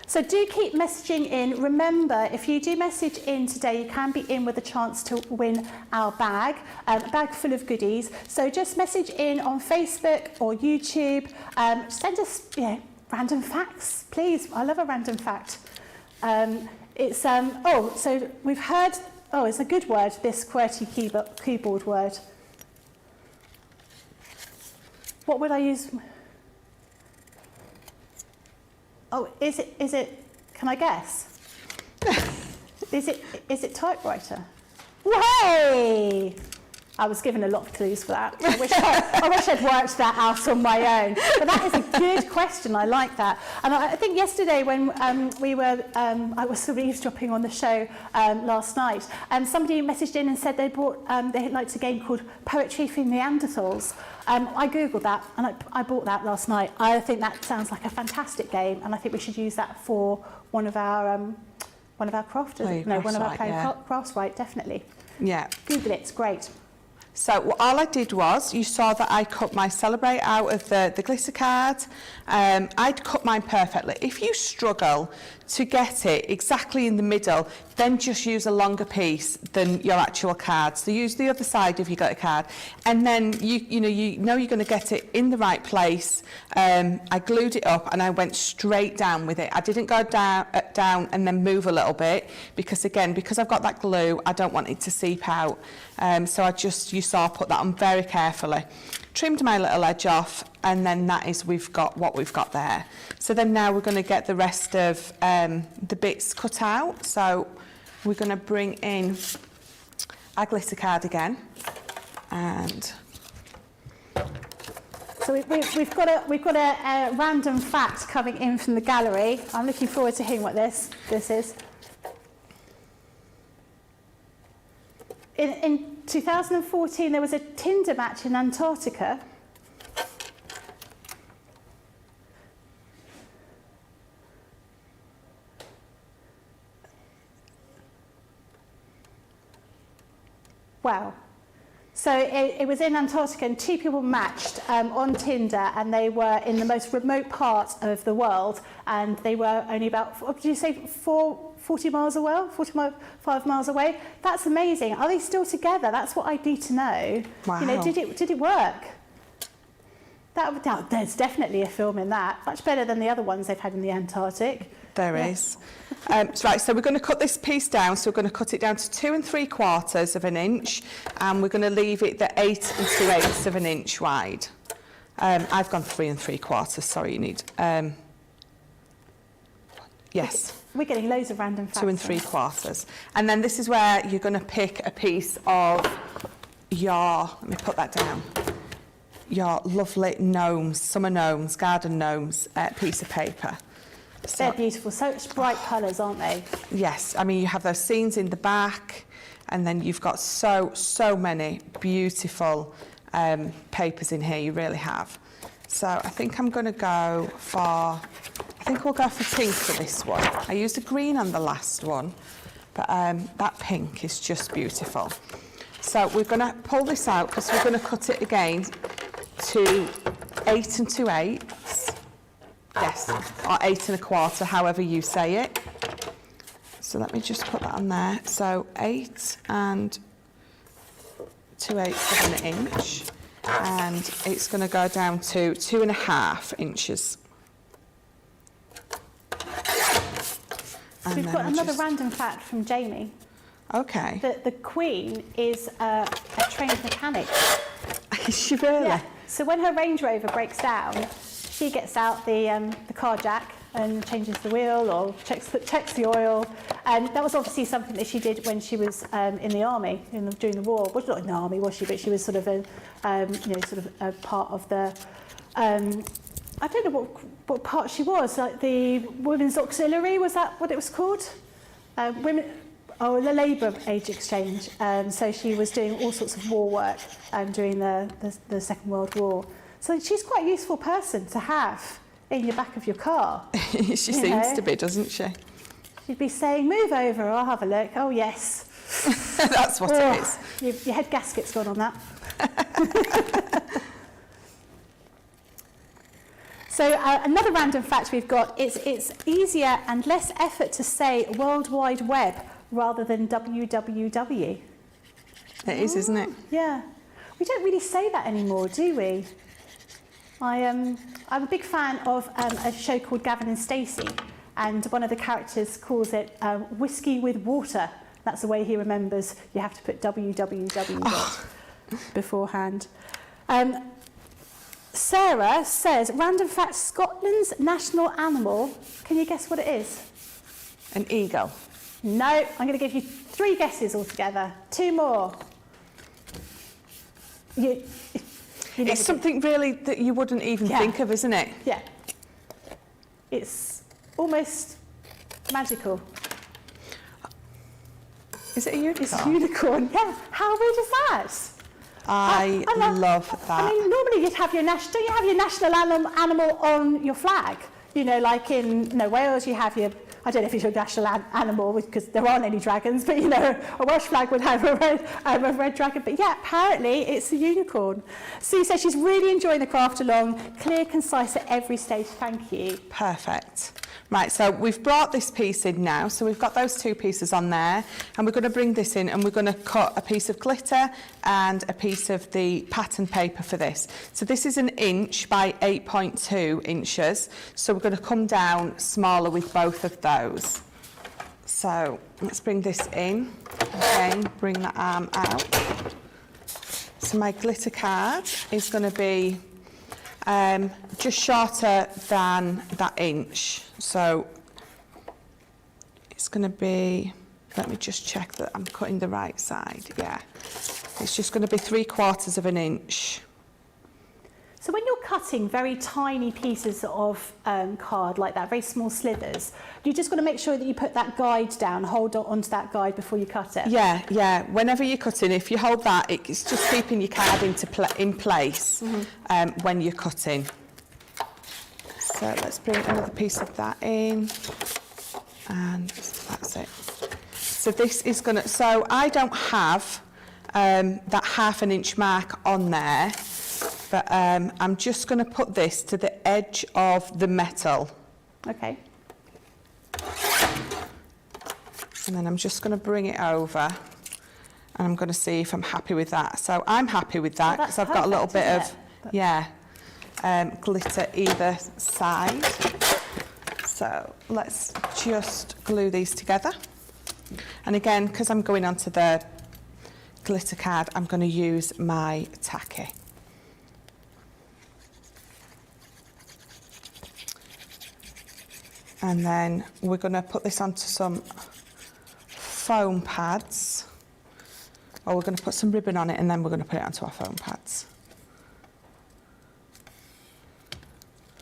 So do keep messaging in. Remember, if you do message in today, you can be in with a chance to win our bag, a bag full of goodies. So just message in on Facebook or YouTube. Send us random facts, please. I love a random fact. So we've heard, it's a good word, this QWERTY keyboard word. What would I use? Oh, is it, can I guess? Is it typewriter? Way! I was given a lot of clues for that. I wish I'd worked that out on my own. But that is a good question. I like that. And I think yesterday when I was sort of eavesdropping on the show last night, and somebody messaged in and said they liked a game called Poetry for Neanderthals. I googled that and I bought that last night. I think that sounds like a fantastic game, and I think we should use that for one of our crafters. No, one of our crafts, right? Definitely. Yeah. Google it. It's great. So all I did was, you saw that I cut my Celebrate out of the glitter card. I'd cut mine perfectly. If you struggle to get it exactly in the middle, then just use a longer piece than your actual card. So use the other side if you got a card, and then you know you're going to get it in the right place. I glued it up and I went straight down with it. I didn't go down and then move a little bit, because I've got that glue, I don't want it to seep out. So you saw I put that on very carefully, trimmed my little edge off, and then that is what we've got there. So then now we're going to get the rest of the bits cut out. So we're going to bring in our glitter card again, and so we've got a random fact coming in from the gallery. I'm looking forward to hearing what this is. In 2014, there was a Tinder match in Antarctica. Wow. So it was in Antarctica, and two people matched on Tinder, and they were in the most remote part of the world, and they were only about, what did you say, 40 miles away, 45 miles away? That's amazing. Are they still together? That's what I need to know. Wow. You know, did it work? There's definitely a film in that. Much better than the other ones they've had in the Antarctic. There is. So we're going to cut this piece down. So we're going to cut it down to 2 3/4 of an inch, and we're going to leave it the 8 2/8 of an inch wide. I've gone 3 3/4. Sorry, you need. Yes. We're getting loads of random facts. 2 3/4. And then this is where you're going to pick a piece of your. Let me put that down. Your lovely gnomes, summer gnomes, garden gnomes, piece of paper. So, they're beautiful, such bright colours, aren't they? Yes, I mean, you have those scenes in the back, and then you've got so many beautiful papers in here, you really have. So I think we'll go for pink for this one. I used a green on the last one, but that pink is just beautiful. So we're going to pull this out, because we're going to cut it again to 8 2/8. Yes, or 8 1/4, however you say it. So let me just put that on there. So 8 2/8 of an inch, and it's going to go down to 2 1/2 inches. So we've got another random fact from Jamie. Okay. That the Queen is a trained mechanic. Is she really? Yeah. So when her Range Rover breaks down, she gets out the car jack and changes the wheel, or checks the oil. And that was obviously something that she did when she was in the army during the war. Well, not in the army, was she? But she was sort of a part of the. I don't know what part she was. Like the Women's Auxiliary, was that what it was called? The Labour Age Exchange. So she was doing all sorts of war work during the Second World War. So she's quite a useful person to have in your back of your car. She seems to be, doesn't she? She'd be saying, "Move over, I'll have a look." Oh, yes. That's what it is. Your head gasket's gone on that. So another random fact we've got is it's easier and less effort to say World Wide Web rather than www. It is, isn't it? Yeah. We don't really say that anymore, do we? I'm a big fan of a show called Gavin and Stacey, and one of the characters calls it whiskey with water. That's the way he remembers. You have to put www beforehand. Sarah says, random fact, Scotland's national animal. Can you guess what it is? An eagle. No, I'm going to give you 3 guesses altogether. 2 more. You It's something really that you wouldn't even think of, isn't it? Yeah. It's almost magical. Is it a unicorn? It's a unicorn, yeah. How weird is that? I love that. I mean, normally you'd have your national, don't you have your national animal on your flag? You know, like in Wales, you have your, I don't know if it's your national animal because there aren't any dragons, but you know, a Welsh flag would have a red dragon. But yeah, apparently it's a unicorn. Sue says she's really enjoying the craft along, clear, concise at every stage. Thank you. Perfect. Right, so we've brought this piece in now, so we've got those 2 pieces on there, and we're going to bring this in and we're going to cut a piece of glitter and a piece of the pattern paper for this. So this is 1 inch by 8.2 inches, so we're going to come down smaller with both of those. So let's bring this in, again, bring the arm out. So my glitter card is going to be just shorter than that inch. So it's going to be, let me just check that I'm cutting the right side. Yeah, it's just going to be 3/4 of an inch. So when you're cutting very tiny pieces of card like that, very small slivers, you just got to make sure that you put that guide down, hold on to that guide before you cut it. Yeah, yeah. Whenever you're cutting, if you hold that, it's just keeping your card in place when you're cutting. So let's bring another piece of that in, and that's it. So this is gonna. So I don't have that 1/2 inch mark on there, but I'm just going to put this to the edge of the metal. Okay. And then I'm just going to bring it over, and I'm going to see if I'm happy with that. So I'm happy with that because I've got a little bit of, glitter either side. So let's just glue these together. And again, because I'm going onto the glitter card, I'm going to use my tacky. And then we're going to put this onto some foam pads. Or we're going to put some ribbon on it and then we're going to put it onto our foam pads.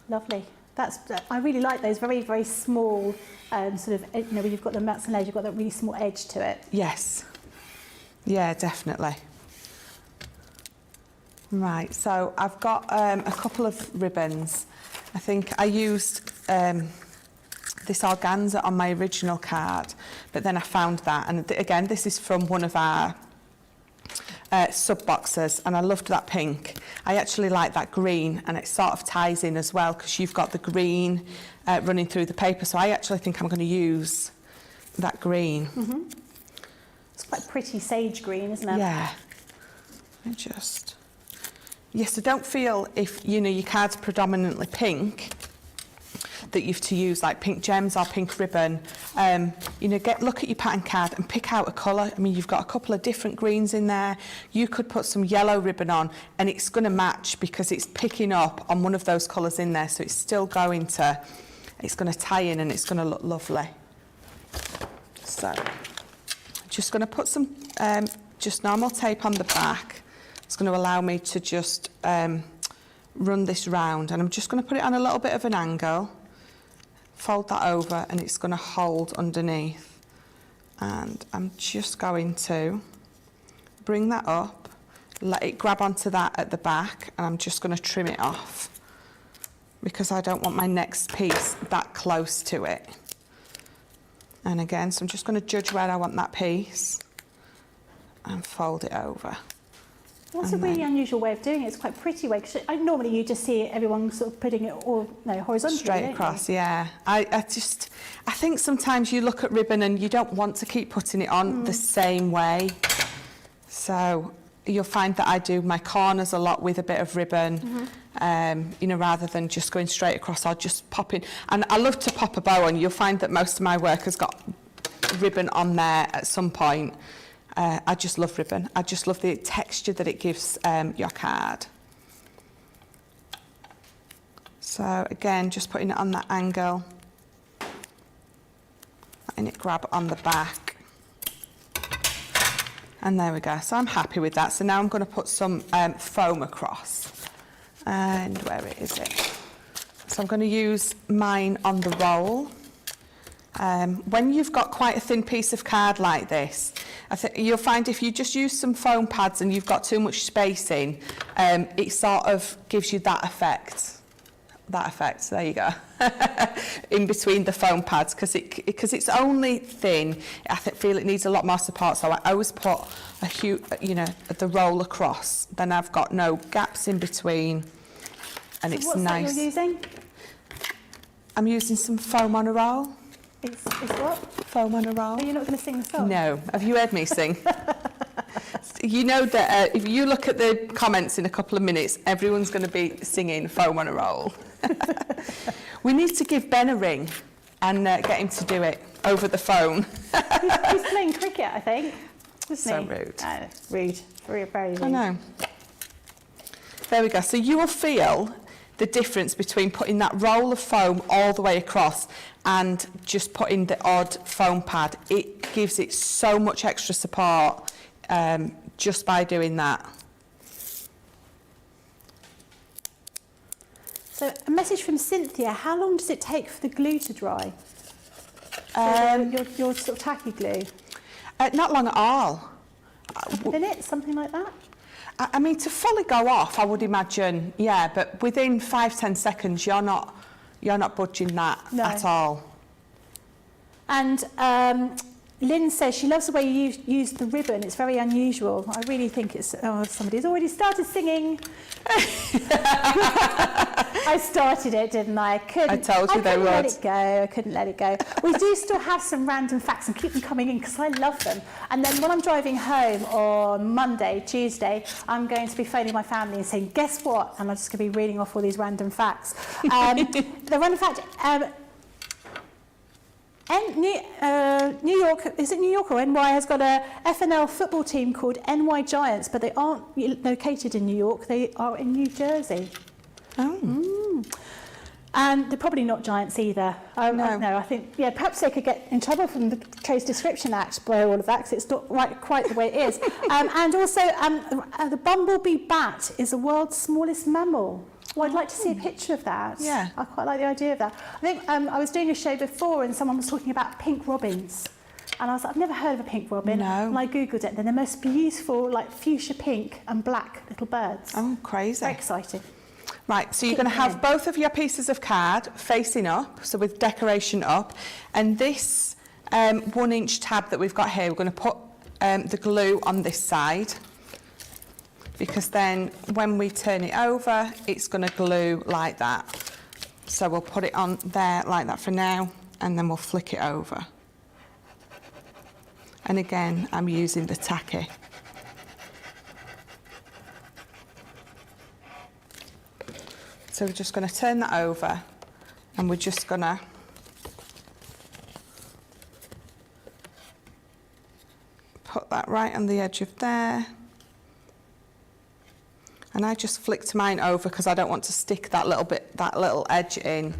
Lovely. I really like those very, very small sort of, when you've got the mats and layers, you've got that really small edge to it. Yes. Yeah, definitely. Right, so I've got a couple of ribbons. I think I used this organza on my original card, but then I found that, and again, this is from one of our sub boxes, and I loved that pink. I actually like that green, and it sort of ties in as well because you've got the green running through the paper, so I actually think I'm going to use that green. Mm-hmm. It's quite pretty sage green, isn't it? Yeah. Yes, so don't feel if your card's predominantly pink that you have to use like pink gems or pink ribbon. Look at your pattern card and pick out a colour. I mean, you've got a couple of different greens in there. You could put some yellow ribbon on and it's going to match because it's picking up on one of those colours in there, so it's still going to tie in and it's going to look lovely. So, just going to put some just normal tape on the back. It's going to allow me to just run this round, and I'm just going to put it on a little bit of an angle, fold that over, and it's going to hold underneath. And I'm just going to bring that up, let it grab onto that at the back, and I'm just going to trim it off because I don't want my next piece that close to it. And again, so I'm just going to judge where I want that piece and fold it over. That's a really unusual way of doing it. It's quite a pretty way. Cause normally you just see everyone sort of putting it all horizontally. Straight across, yeah. I think sometimes you look at ribbon and you don't want to keep putting it on the same way. So you'll find that I do my corners a lot with a bit of ribbon, rather than just going straight across or just popping. And I love to pop a bow on. You'll find that most of my work has got ribbon on there at some point. I just love ribbon. I just love the texture that it gives your card. So again, just putting it on that angle, letting it grab on the back. And there we go. So I'm happy with that. So now I'm going to put some foam across. And where is it? So I'm going to use mine on the roll. When you've got quite a thin piece of card like this, I think you'll find if you just use some foam pads and you've got too much spacing, it sort of gives you that effect. There you go. In between the foam pads, because it's only thin. I feel it needs a lot more support, so I always put the roll across. Then I've got no gaps in between, and so it's what's nice. That you're using? I'm using some foam on a roll. It's what? Foam on a roll. Are you not going to sing the song? No. Have you heard me sing? You know that if you look at the comments in a couple of minutes, everyone's going to be singing Foam on a Roll. We need to give Ben a ring and get him to do it over the phone. He's playing cricket, I think. So rude. Rude. Very rude. I know. There we go. So you will feel the difference between putting that roll of foam all the way across and just putting the odd foam pad. It gives it so much extra support just by doing that. So a message from Cynthia, how long does it take for the glue to dry? Your sort of tacky glue? Not long at all. Minutes, something like that? I mean, to fully go off, I would imagine, yeah, but within 5-10 seconds, you're not budging that at all. And Lynn says she loves the way you use the ribbon. It's very unusual. I really think it's... Oh, somebody's already started singing. I started it, didn't I? I told you they would. I couldn't let it go. We do still have some random facts and keep them coming in because I love them. And then when I'm driving home on Monday, Tuesday, I'm going to be phoning my family and saying, guess what? And I'm just going to be reading off all these random facts. The random fact... New York, is it New York or NY, has got a FNL football team called NY Giants, but they aren't located in New York, they are in New Jersey. Oh. And they're probably not Giants either. No, I think, perhaps they could get in trouble from the Trade Description Act by all of that, because it's not quite the way it is. And also, the bumblebee bat is the world's smallest mammal. Well, I'd like to see a picture of that. Yeah. I quite like the idea of that. I think I was doing a show before and someone was talking about pink robins. And I was like, I've never heard of a pink robin. No. And I Googled it. They're the most beautiful, like fuchsia pink and black little birds. Oh, crazy. Very exciting. Right, so you're going to have both of your pieces of card facing up, so with decoration up. And this 1-inch tab that we've got here, we're going to put the glue on this side, because then when we turn it over, it's going to glue like that. So we'll put it on there like that for now, and then we'll flick it over. And again, I'm using the tacky. So we're just going to turn that over, and we're just going to put that right on the edge of there. And I just flicked mine over because I don't want to stick that little edge in.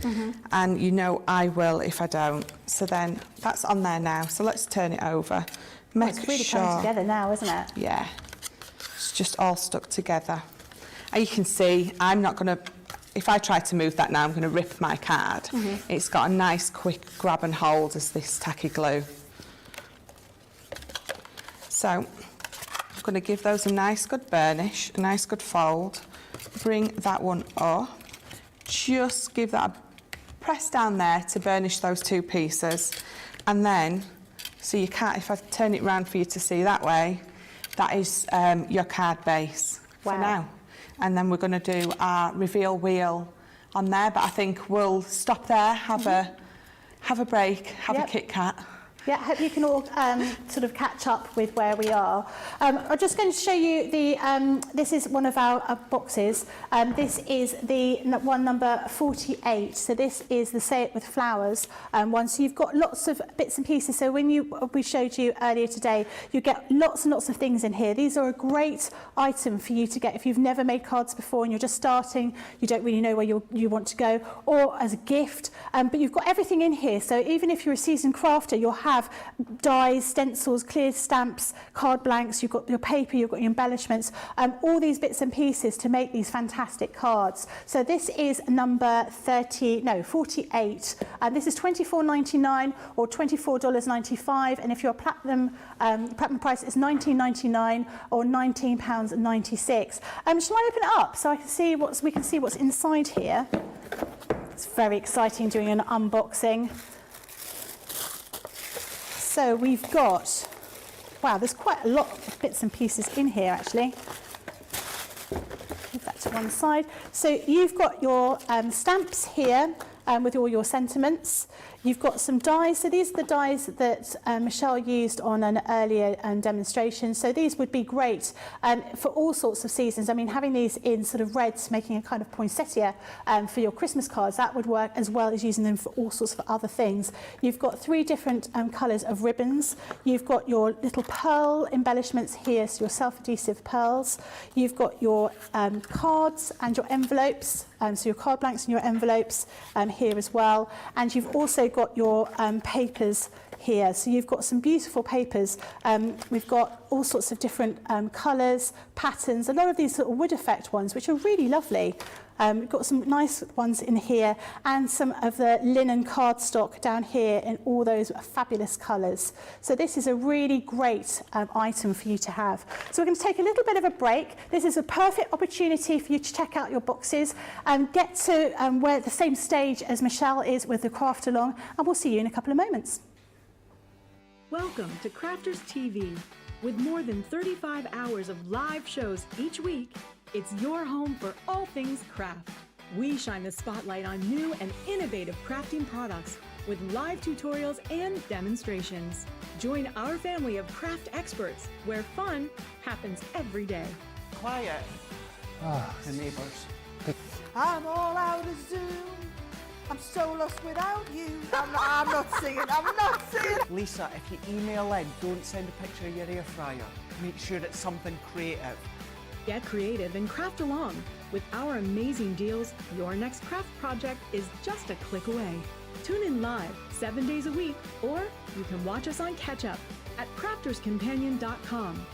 And you know I will if I don't. So then that's on there now. So let's turn it over. It's really coming together now, isn't it? Yeah. It's just all stuck together. And you can see I'm not going to, if I try to move that now, I'm going to rip my card. It's got a nice quick grab and hold as this tacky glue. So I'm going to give those a nice good burnish, a nice good fold. Bring that one up. Just give that a press down there to burnish those two pieces. And then, so you can't, if I turn it round for you to see that way, that is your card base for now. And then we're going to do our reveal wheel on there, but I think we'll stop there, have a break, have a Kit Kat. Yeah, I hope you can all sort of catch up with where we are. I'm just going to show you the, this is one of our boxes. This is the one number 48. So this is the Say It With Flowers one. So you've got lots of bits and pieces. So when we showed you earlier today, you get lots and lots of things in here. These are a great item for you to get if you've never made cards before and you're just starting, you don't really know where you want to go, or as a gift. But you've got everything in here. So even if you're a seasoned crafter, you'll have dies, stencils, clear stamps, card blanks, you've got your paper, you've got your embellishments, all these bits and pieces to make these fantastic cards. So this is number 48, and this is $24.99 or $24.95, and if you're a platinum price is $19.99 or £19.96. Shall I open it up so I can see we can see what's inside here? It's very exciting doing an unboxing. So we've got, wow, there's quite a lot of bits and pieces in here actually. Move that to one side. So you've got your stamps here with all your sentiments. You've got some dies. So these are the dies that Michelle used on an earlier demonstration. So these would be great for all sorts of seasons. I mean, having these in sort of reds, making a kind of poinsettia for your Christmas cards, that would work, as well as using them for all sorts of other things. You've got 3 different colours of ribbons. You've got your little pearl embellishments here, so your self-adhesive pearls. You've got your cards and your envelopes, so your card blanks and your envelopes here as well. And you've also got your papers here. So you've got some beautiful papers. We've got all sorts of different colours, patterns, a lot of these sort of wood effect ones, which are really lovely. We've got some nice ones in here, and some of the linen cardstock down here in all those fabulous colours. So this is a really great item for you to have. So we're going to take a little bit of a break. This is a perfect opportunity for you to check out your boxes and get to where the same stage as Michelle is with the craft along, and we'll see you in a couple of moments. Welcome to Crafters TV. With more than 35 hours of live shows each week, it's your home for all things craft. We shine the spotlight on new and innovative crafting products with live tutorials and demonstrations. Join our family of craft experts where fun happens every day. Quiet. The neighbours. I'm all out of Zoom. I'm so lost without you. I'm not singing. Lisa, if you email in, don't send a picture of your air fryer. Make sure it's something creative. Get creative and craft along. With our amazing deals, your next craft project is just a click away. Tune in live 7 days a week, or you can watch us on Catch Up at crafterscompanion.com,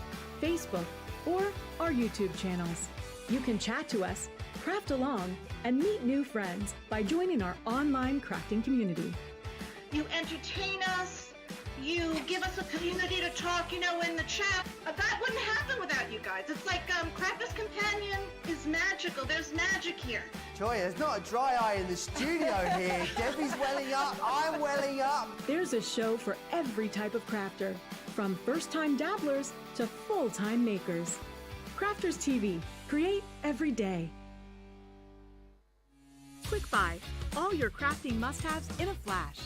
Facebook, or our YouTube channels. You can chat to us, craft along, and meet new friends by joining our online crafting community. You entertain us, you give us a community to talk, in the chat. That wouldn't happen without you guys. It's like Crafters Companion is magical. There's magic here. Joy, there's not a dry eye in the studio here. Debbie's welling up, I'm welling up. There's a show for every type of crafter, from first-time dabblers to full-time makers. Crafters TV. Create every day. Quick Buy. All your crafting must-haves in a flash.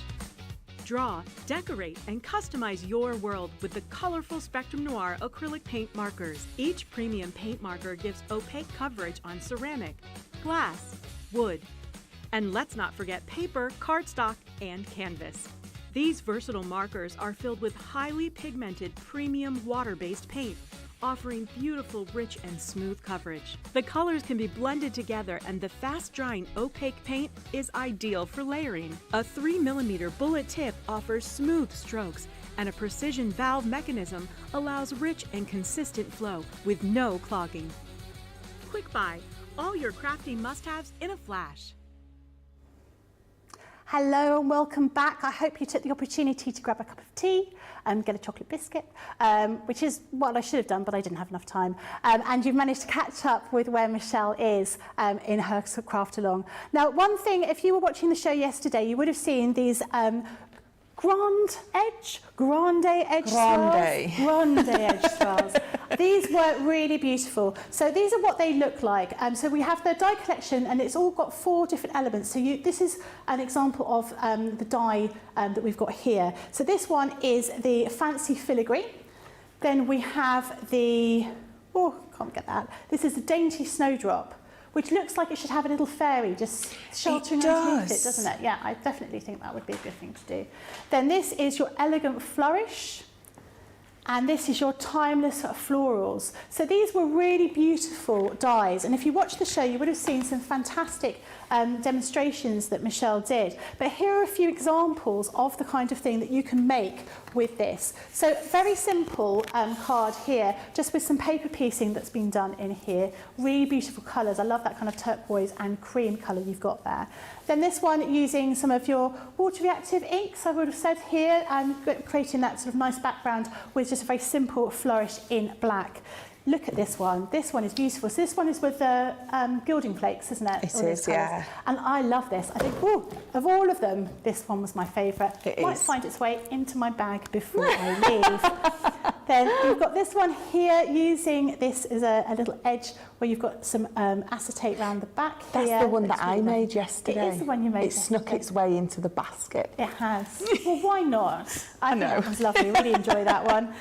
Draw, decorate, and customize your world with the colorful Spectrum Noir acrylic paint markers. Each premium paint marker gives opaque coverage on ceramic, glass, wood, and let's not forget paper, cardstock, and canvas. These versatile markers are filled with highly pigmented premium water-based paint, offering beautiful, rich, and smooth coverage. The colors can be blended together, and the fast-drying opaque paint is ideal for layering. A 3mm bullet tip offers smooth strokes, and a precision valve mechanism allows rich and consistent flow with no clogging. Quick Buy. All your crafting must-haves in a flash. Hello and welcome back. I hope you took the opportunity to grab a cup of tea and get a chocolate biscuit, which is what I should have done, but I didn't have enough time. And you've managed to catch up with where Michelle is in her craft along. Now, one thing, if you were watching the show yesterday, you would have seen these grande edge swirls. Grande edge swirls. These were really beautiful. So these are what they look like. So we have the die collection, and it's all got 4 different elements. So this is an example of the die that we've got here. So this one is the fancy filigree. Then we have the, oh, can't get that. This is the dainty snowdrop, which looks like it should have a little fairy just sheltering underneath it, doesn't it? Yeah, I definitely think that would be a good thing to do. Then this is your elegant flourish. And this is your timeless florals. So these were really beautiful dies. And if you watched the show, you would have seen some fantastic demonstrations that Michelle did. But here are a few examples of the kind of thing that you can make with this. So very simple card here, just with some paper piecing that's been done in here. Really beautiful colours. I love that kind of turquoise and cream colour you've got there. Then this one using some of your water reactive inks, I would have said here, and creating that sort of nice background with just a very simple flourish in black. Look at this one. This one is beautiful. So this one is with the gilding flakes, isn't it? It is, yeah. And I love this. I think, oh, of all of them, this one was my favourite. It might find its way into my bag before I leave. Then you've got this one here using this as a little edge where you've got some acetate around the back here. That's the one that I made yesterday. It is the one you made yesterday. It snuck its way into the basket. It has. Well, why not? I think know. that was lovely. Really enjoy that one.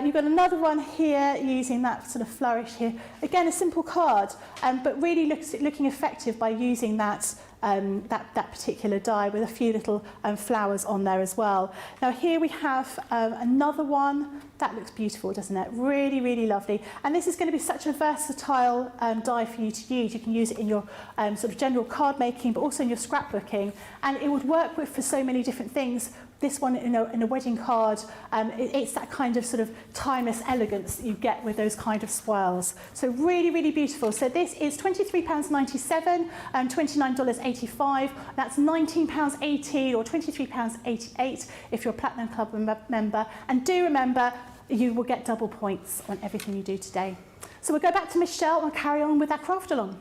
You've got another one here using that sort of flourish here. Again, a simple card, but really looking effective by using that that particular die with a few little flowers on there as well. Now here we have another one. That looks beautiful, doesn't it? Really, really lovely. And this is going to be such a versatile die for you to use. You can use it in your sort of general card making, but also in your scrapbooking. And it would work with for so many different things. This one in a wedding card, it's that kind of sort of timeless elegance that you get with those kind of swirls. So really, really beautiful. So this is £23.97 and $29.85. That's £19.18 or £23.88 if you're a Platinum Club member. And do remember, you will get double points on everything you do today. So we'll go back to Michelle and carry on with our craft along.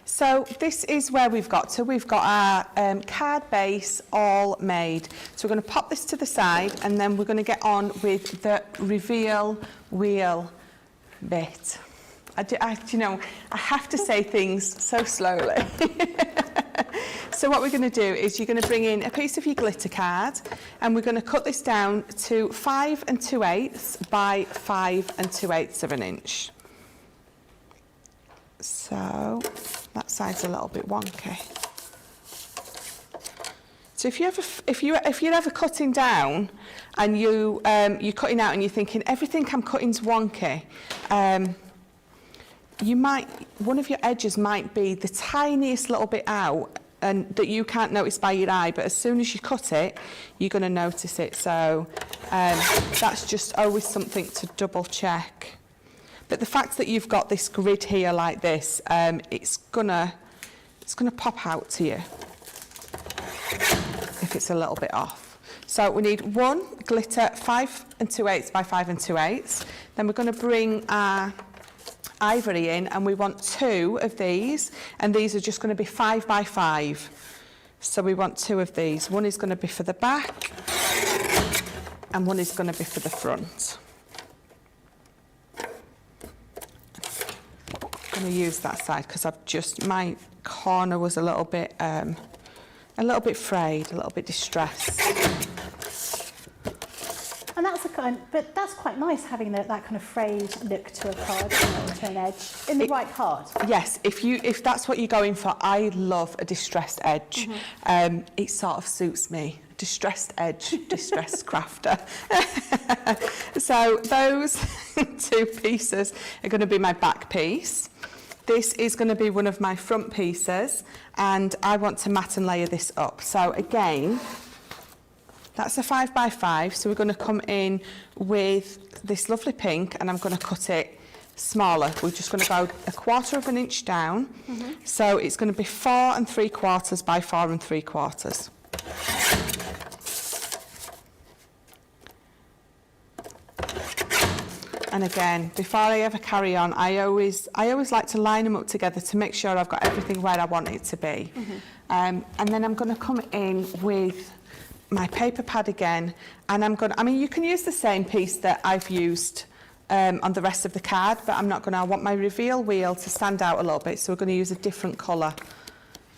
So this is where we've got to. We've got our card base all made. So we're going to pop this to the side and then we're going to get on with the reveal wheel bit. You know, I have to say things so slowly. So what we're going to do is you're going to bring in a piece of your glitter card and we're going to cut this down to 5 2/8 by 5 2/8 of an inch. So that side's a little bit wonky. So if you're ever cutting down and you're cutting out and you're thinking everything I'm cutting's wonky, one of your edges might be the tiniest little bit out and that you can't notice by your eye, but as soon as you cut it, you're going to notice it. So that's just always something to double check. But the fact that you've got this grid here like this, it's gonna pop out to you if it's a little bit off. So we need one glitter 5 2/8 by 5 2/8. Then we're going to bring our ivory in, and we want 2 of these, and these are just going to be 5 by 5. So we want 2 of these. One is going to be for the back, and one is going to be for the front. I'm going to use that side because my corner was a little bit frayed, a little bit distressed. And but that's quite nice having that kind of frayed look to a card, to an edge in the right card. Yes, if that's what you're going for, I love a distressed edge. It sort of suits me. Distressed edge, distressed crafter. So those 2 pieces are going to be my back piece. This is going to be one of my front pieces, and I want to mat and layer this up. So again, that's a 5 by 5. So we're going to come in with this lovely pink, and I'm going to cut it smaller. We're just going to go 1/4 inch down. So it's going to be 4 3/4 by 4 3/4. And again, before I ever carry on, I always like to line them up together to make sure I've got everything where I want it to be. And then I'm going to come in with my paper pad again, and you can use the same piece that I've used on the rest of the card, but I'm not going to. I want my reveal wheel to stand out a little bit, so we're going to use a different colour.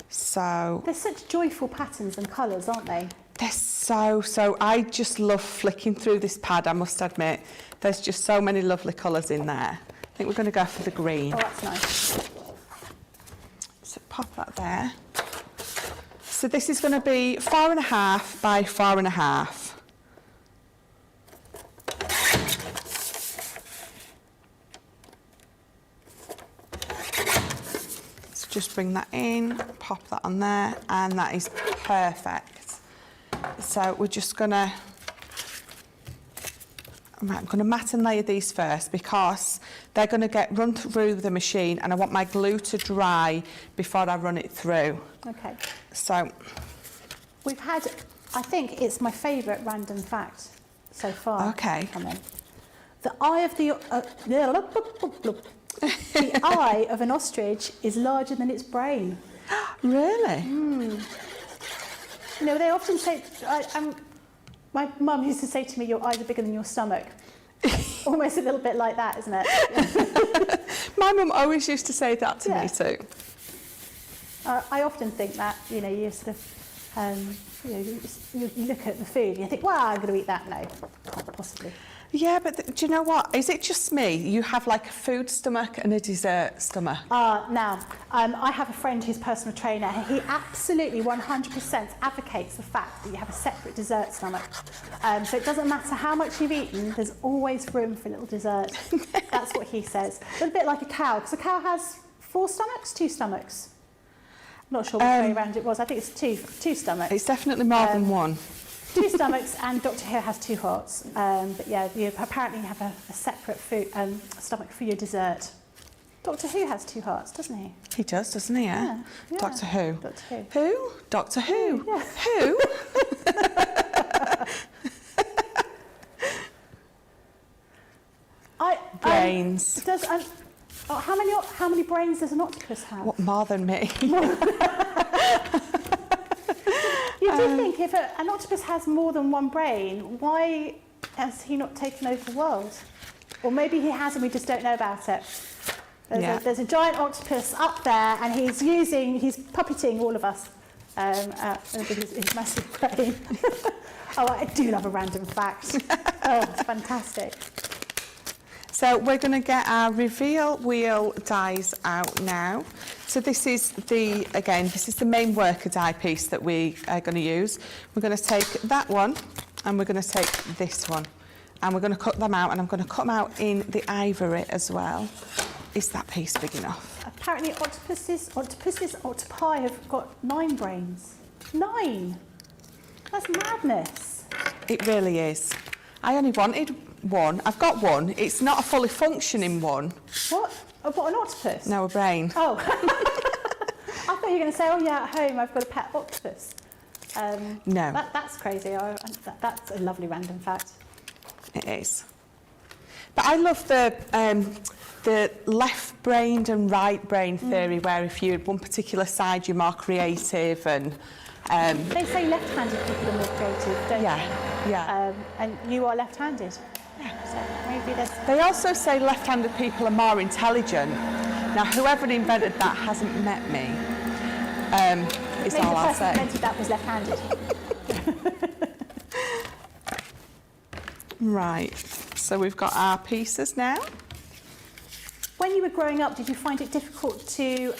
So They're such joyful patterns and colours, aren't they? they're so, I just love flicking through this pad, I must admit. There's just so many lovely colours in there. I think we're going to go for the green. Oh, that's nice. So pop that there. So this is going to be 4.5 by 4.5. So just bring that in, pop that on there, and that is perfect. So we're just going to, right, I'm going to mat and layer these first because they're going to get run through the machine, and I want my glue to dry before I run it through. Okay. So We've had, I think it's my favourite random fact so far. Okay. Come in. The eye of the the eye of an ostrich is larger than its brain. really? You know, they often say, my mum used to say to me, your eyes are bigger than your stomach. Almost a little bit like that, isn't it? My mum always used to say that to Yeah. me too. I often think that, you know, you sort of, you look at the food and you think, well, I'm going to eat that. No, can't possibly. Yeah, but do you know what? Is it just me? You have like a food stomach and a dessert stomach. Now, I have a friend who's personal trainer. He absolutely 100% advocates the fact that you have a separate dessert stomach. So it doesn't matter how much you've eaten, there's always room for a little dessert. That's what he says. A bit like a cow, because a cow has 4 stomachs, 2 stomachs. I'm not sure which way around it was. I think it's two stomachs. It's definitely more than one. 2 stomachs, and Dr. Who has 2 hearts. But yeah, apparently you have a separate food stomach for your dessert. Doctor Who has 2 hearts, doesn't he? He does, doesn't he? Yeah. Yeah. Doctor Who. Doctor Who. Who? Doctor Who. Yeah. Who? Brains. How many brains does an octopus have? What, more than me? You do think if an octopus has more than 1 brain, why has he not taken over the world? Or maybe he has and we just don't know about it. There's a giant octopus up there and he's puppeting all of us with his massive brain. Oh, I do love a random fact. Oh, it's fantastic. So we're going to get our reveal wheel dies out now. So this is the main worker die piece that we are going to use. We're going to take that one and we're going to take this one. And we're going to cut them out, and I'm going to cut them out in the ivory as well. Is that piece big enough? Apparently octopi have got 9 brains. 9! That's madness. It really is. I only wanted one. I've got one. It's not a fully functioning one. What? What, an octopus? No, a brain. Oh. I thought you were going to say, oh yeah, at home I've got a pet octopus. No. That's crazy. That's a lovely random fact. It is. But I love the left-brained and right-brained theory, where if you're one particular side, you're more creative and... They say left-handed people are more creative, don't they? Yeah. And you are left-handed. Yeah. So maybe there's... They also say left-handed people are more intelligent. Now, whoever invented that hasn't met me, is maybe all the I'll person say. who invented that was left-handed. Right, so we've got our pieces now. When you were growing up, did you find it difficult to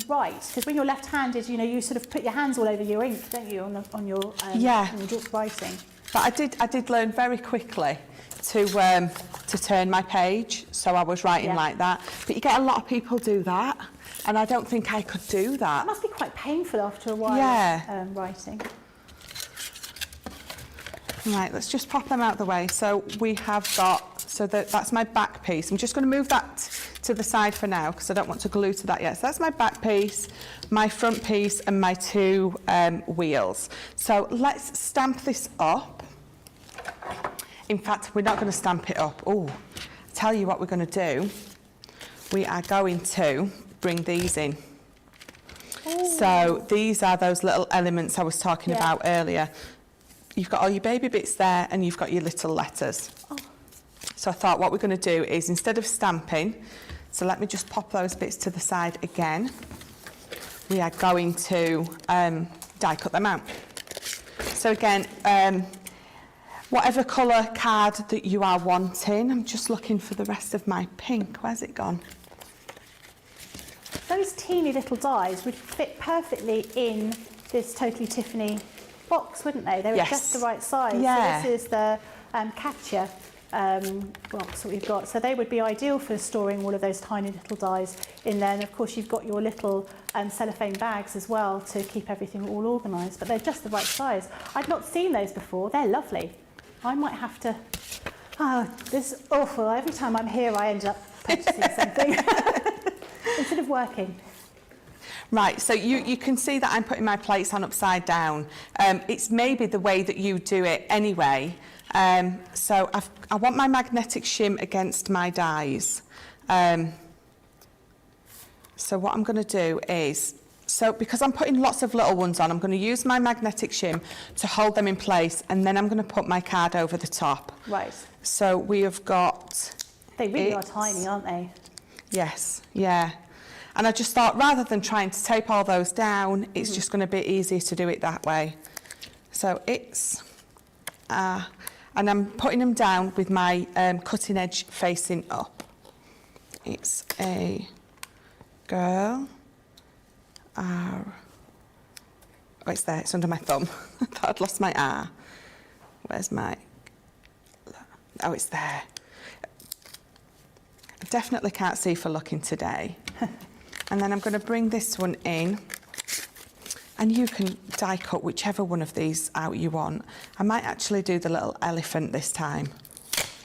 write? Because when you're left-handed, you know, you sort of put your hands all over your ink, don't you, on your writing? But I did learn very quickly to turn my page, so I was writing like that. But you get a lot of people do that, and I don't think I could do that. It must be quite painful after a while. Writing. Right, let's just pop them out of the way. So we have got, that's my back piece. I'm just going to move that to the side for now because I don't want to glue to that yet. So that's my back piece, my front piece and my 2 wheels. So let's stamp this up. In fact, we're not going to stamp it up. Oh, tell you what we're going to do. We are going to bring these in. Ooh. So these are those little elements I was talking about earlier. You've got all your baby bits there and you've got your little letters. Oh. So I thought what we're going to do is, instead of stamping, so let me just pop those bits to the side again, we are going to die cut them out. So again, whatever colour card that you are wanting, I'm just looking for the rest of my pink. Where's it gone? Those teeny little dies would fit perfectly in this Totally Tiffany box, wouldn't they? They were Yes. just the right size. Yeah. So this is the Katya box that we've got. So they would be ideal for storing all of those tiny little dies in there. And of course you've got your little cellophane bags as well to keep everything all organised. But they're just the right size. I've not seen those before. They're lovely. I might have to... Oh, this is awful. Every time I'm here I end up purchasing something instead of working. Right, so you can see that I'm putting my plates on upside down. It's maybe the way that you do it anyway. So I want my magnetic shim against my dies. So what I'm going to do is, so because I'm putting lots of little ones on, I'm going to use my magnetic shim to hold them in place, and then I'm going to put my card over the top. Right. So we have got... They really are tiny, aren't they? Yes, yeah. And I just thought, rather than trying to tape all those down, it's just going to be easier to do it that way. So it's... and I'm putting them down with my cutting edge facing up. It's a girl. R. Oh, it's there. It's under my thumb. I thought I'd lost my R. Where's my... Oh, it's there. I definitely can't see for looking today. And then I'm going to bring this one in, and you can die cut whichever one of these out you want. I might actually do the little elephant this time.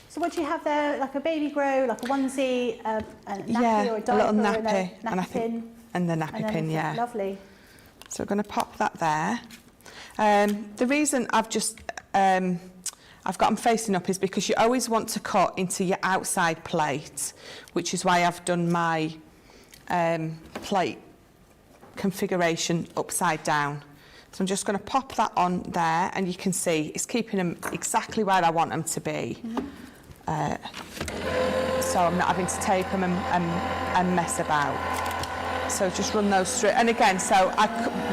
So what do you have there? Like a baby grow, like a onesie, a nappy Yeah, or a diaper, a little and nappy, and I nappy think, pin? and the nappy pin, yeah. Lovely. So we're going to pop that there. The reason I've got them facing up is because you always want to cut into your outside plate, which is why I've done my plate configuration upside down. So I'm just going to pop that on there, and you can see it's keeping them exactly where I want them to be. So I'm not having to tape them and mess about. So just run those through. And again, so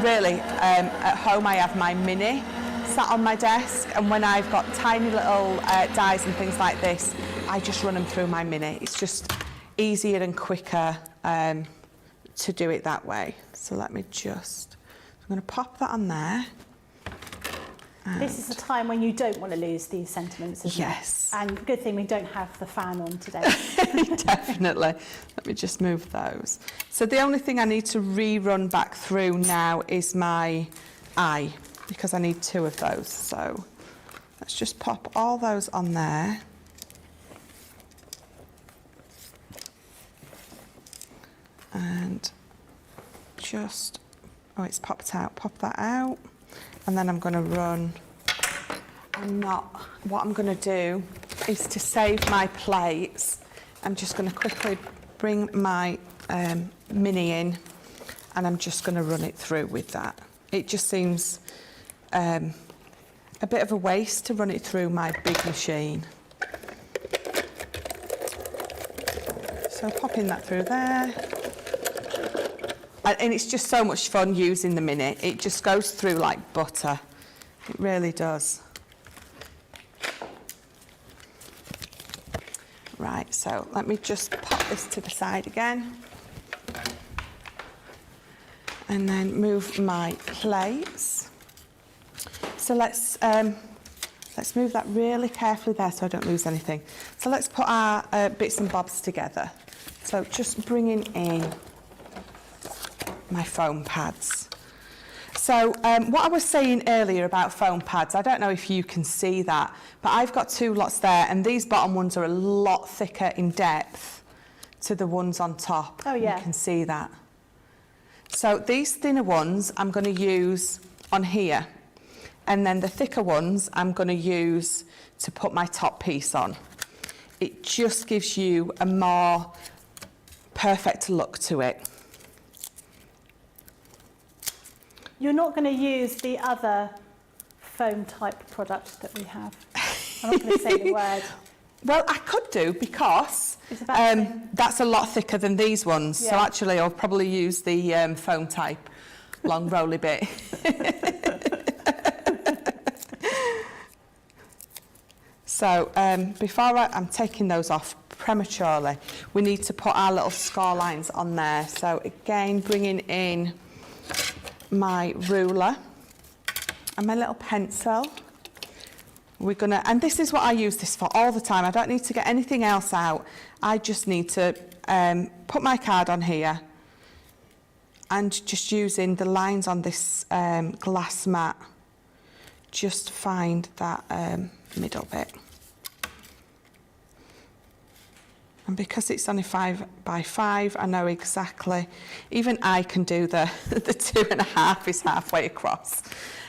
really, at home I have my mini sat on my desk, and when I've got tiny little dies and things like this, I just run them through my mini. It's just easier and quicker to do it that way. So let me just, I'm going to pop that on there. This is the time when you don't want to lose these sentiments, isn't Yes. it? And good thing we don't have the fan on today. Definitely. Let me just move those. So the only thing I need to rerun back through now is my eye, because I need 2 of those. So let's just pop all those on there. And just, oh, it's popped out, pop that out. And then I'm going to run, what I'm going to do is, to save my plates, I'm just going to quickly bring my mini in, and I'm just going to run it through with that. It just seems a bit of a waste to run it through my big machine. So popping that through there. And it's just so much fun using the mini. It just goes through like butter. It really does. Right, so let me just pop this to the side again. And then move my plates. So let's move that really carefully there so I don't lose anything. So let's put our bits and bobs together. So just bringing in my foam pads. So what I was saying earlier about foam pads, I don't know if you can see that, but I've got 2 lots there, and these bottom ones are a lot thicker in depth to the ones on top. Oh yeah. You can see that. So these thinner ones I'm going to use on here, and then the thicker ones I'm going to use to put my top piece on. It just gives you a more perfect look to it. You're not going to use the other foam type product that we have. I'm not going to say the word. Well, I could do because that's a lot thicker than these ones. Yeah. So actually, I'll probably use the foam type long rolly bit. So before I'm taking those off prematurely, we need to put our little score lines on there. So again, bringing in my ruler and my little pencil. We're gonna, and this is what I use this for all the time. I don't need to get anything else out. I just need to put my card on here and just using the lines on this glass mat, just find that middle bit. And because it's only 5 by 5, I know exactly, even I can do the 2.5 is halfway across.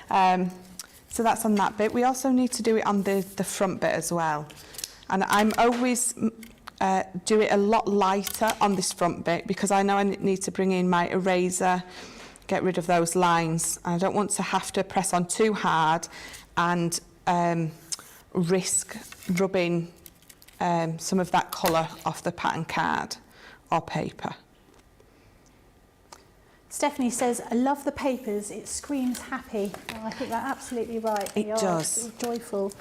So that's on that bit. We also need to do it on the front bit as well. And I'm always do it a lot lighter on this front bit because I know I need to bring in my eraser, get rid of those lines. I don't want to have to press on too hard and risk rubbing some of that colour off the pattern card or paper. Stephanie says, I love the papers, it screams happy. Oh, I think that's absolutely right. It does. It's joyful.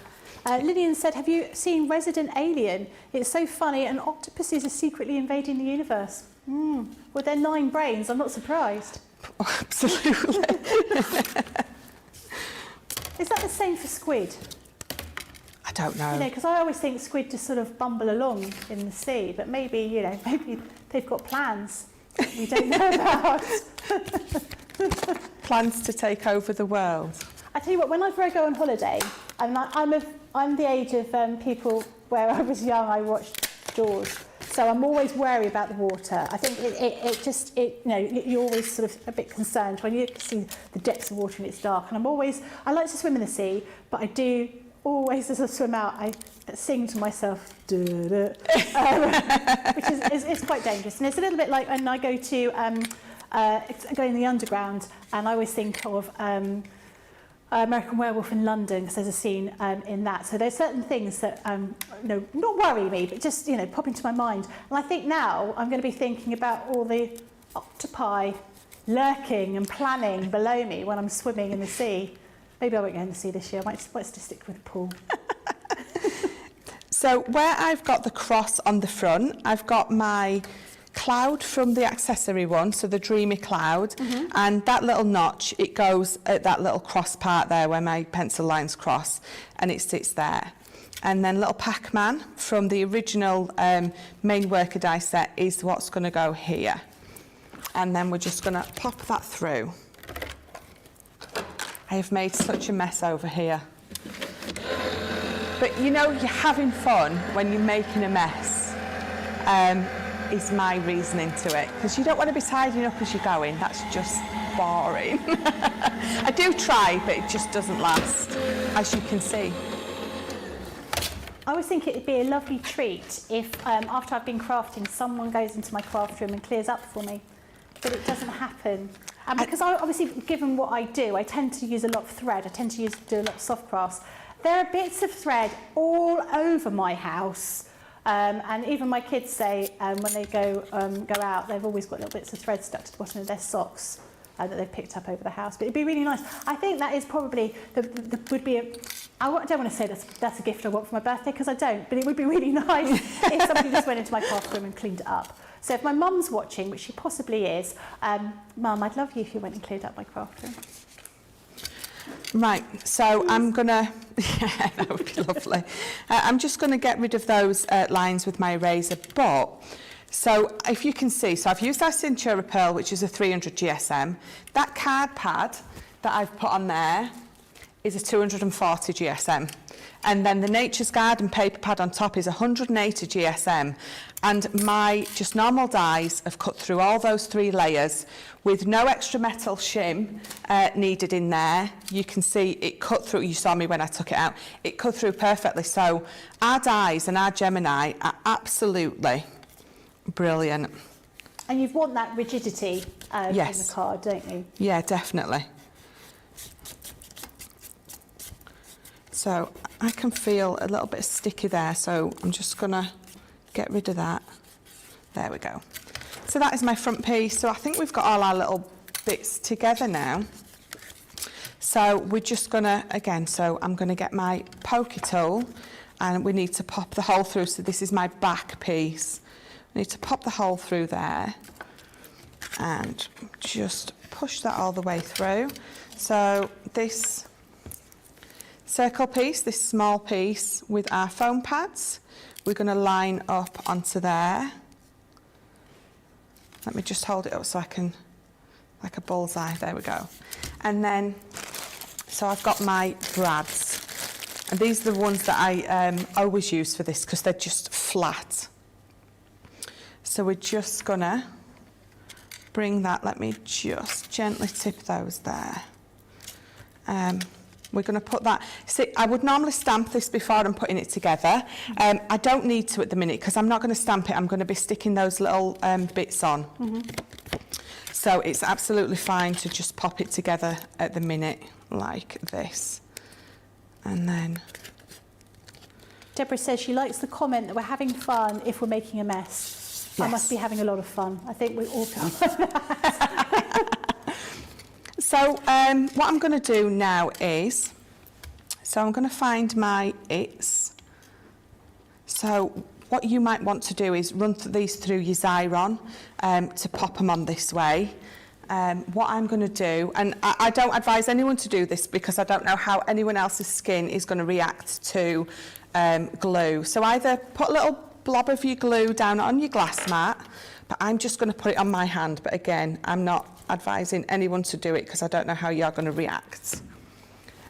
Lillian said, have you seen Resident Alien? It's so funny and octopuses are secretly invading the universe. With their 9 brains, I'm not surprised. Oh, absolutely. Is that the same for squid? I don't know. You know, because I always think squid just sort of bumble along in the sea, but maybe, you know, maybe they've got plans we don't know about. Plans to take over the world. I tell you what, whenever I go on holiday, I'm the age of people where I was young, I watched Jaws. So I'm always wary about the water. I think you're always sort of a bit concerned when you see the depths of water and it's dark. And I like to swim in the sea, but I do always, as I swim out, I sing to myself, which is quite dangerous. And it's a little bit like when I go to go in the underground, and I always think of American Werewolf in London, because there's a scene in that. So there's certain things that not worry me, but just pop into my mind. And I think now I'm going to be thinking about all the octopi lurking and planning below me when I'm swimming in the sea. Maybe I won't go in the sea this year. I might just stick with the pool. So where I've got the cross on the front, I've got my cloud from the accessory one, so the dreamy cloud, and that little notch, it goes at that little cross part there where my pencil lines cross, and it sits there. And then little Pac-Man from the original main worker die set is what's going to go here. And then we're just going to pop that through. I have made such a mess over here. But you're having fun when you're making a mess. Is my reasoning to it, because you don't want to be tidying up as you're going. That's just boring. I do try, but it just doesn't last, as you can see. I always think it'd be a lovely treat if after I've been crafting, someone goes into my craft room and clears up for me, but it doesn't happen. And because obviously, given what I do, I tend to use a lot of thread. I tend to do a lot of soft crafts. There are bits of thread all over my house. And even my kids say when they go out, they've always got little bits of thread stuck to the bottom of their socks that they've picked up over the house. But it'd be really nice. I think that is probably I don't want to say that's a gift I want for my birthday, because I don't. But it would be really nice if somebody just went into my craft room and cleaned it up. So if my mum's watching, which she possibly is, Mum, I'd love you if you went and cleared up my craft room. Right, so I'm gonna, yeah, that would be lovely. I'm just gonna get rid of those lines with my eraser, but, so if you can see, so I've used our Cintura Pearl, which is a 300 GSM. That card pad that I've put on there is a 240 GSM. And then the Nature's Garden paper pad on top is 180 GSM. And my just normal dies have cut through all those 3 layers with no extra metal shim needed in there. You can see it cut through, you saw me when I took it out, it cut through perfectly. So our dies and our Gemini are absolutely brilliant. And you want that rigidity yes. in the card, don't you? Yeah, definitely. So I can feel a little bit of sticky there, so I'm just gonna get rid of that. There we go. So that is my front piece. So I think we've got all our little bits together now. So we're just gonna, again, so I'm gonna get my pokey tool and we need to pop the hole through. So this is my back piece. I need to pop the hole through there and just push that all the way through. So this circle piece, this small piece with our foam pads, we're going to line up onto there. Let me just hold it up so I can, like a bullseye, there we go. And then, so I've got my brads. And these are the ones that I always use for this because they're just flat. So we're just going to bring that, let me just gently tip those there. We're going to put that, see, I would normally stamp this before I'm putting it together. I don't need to at the minute because I'm not going to stamp it, I'm going to be sticking those little bits on. So it's absolutely fine to just pop it together at the minute like this. And then... Deborah says she likes the comment that we're having fun if we're making a mess. Yes. I must be having a lot of fun. I think we all feel. So what I'm going to do now is, so I'm going to find my its. So what you might want to do is run these through your Xyron to pop them on this way. What I'm going to do, and I don't advise anyone to do this because I don't know how anyone else's skin is going to react to glue. So either put a little blob of your glue down on your glass mat, but I'm just going to put it on my hand. But again, I'm not advising anyone to do it because I don't know how you're going to react.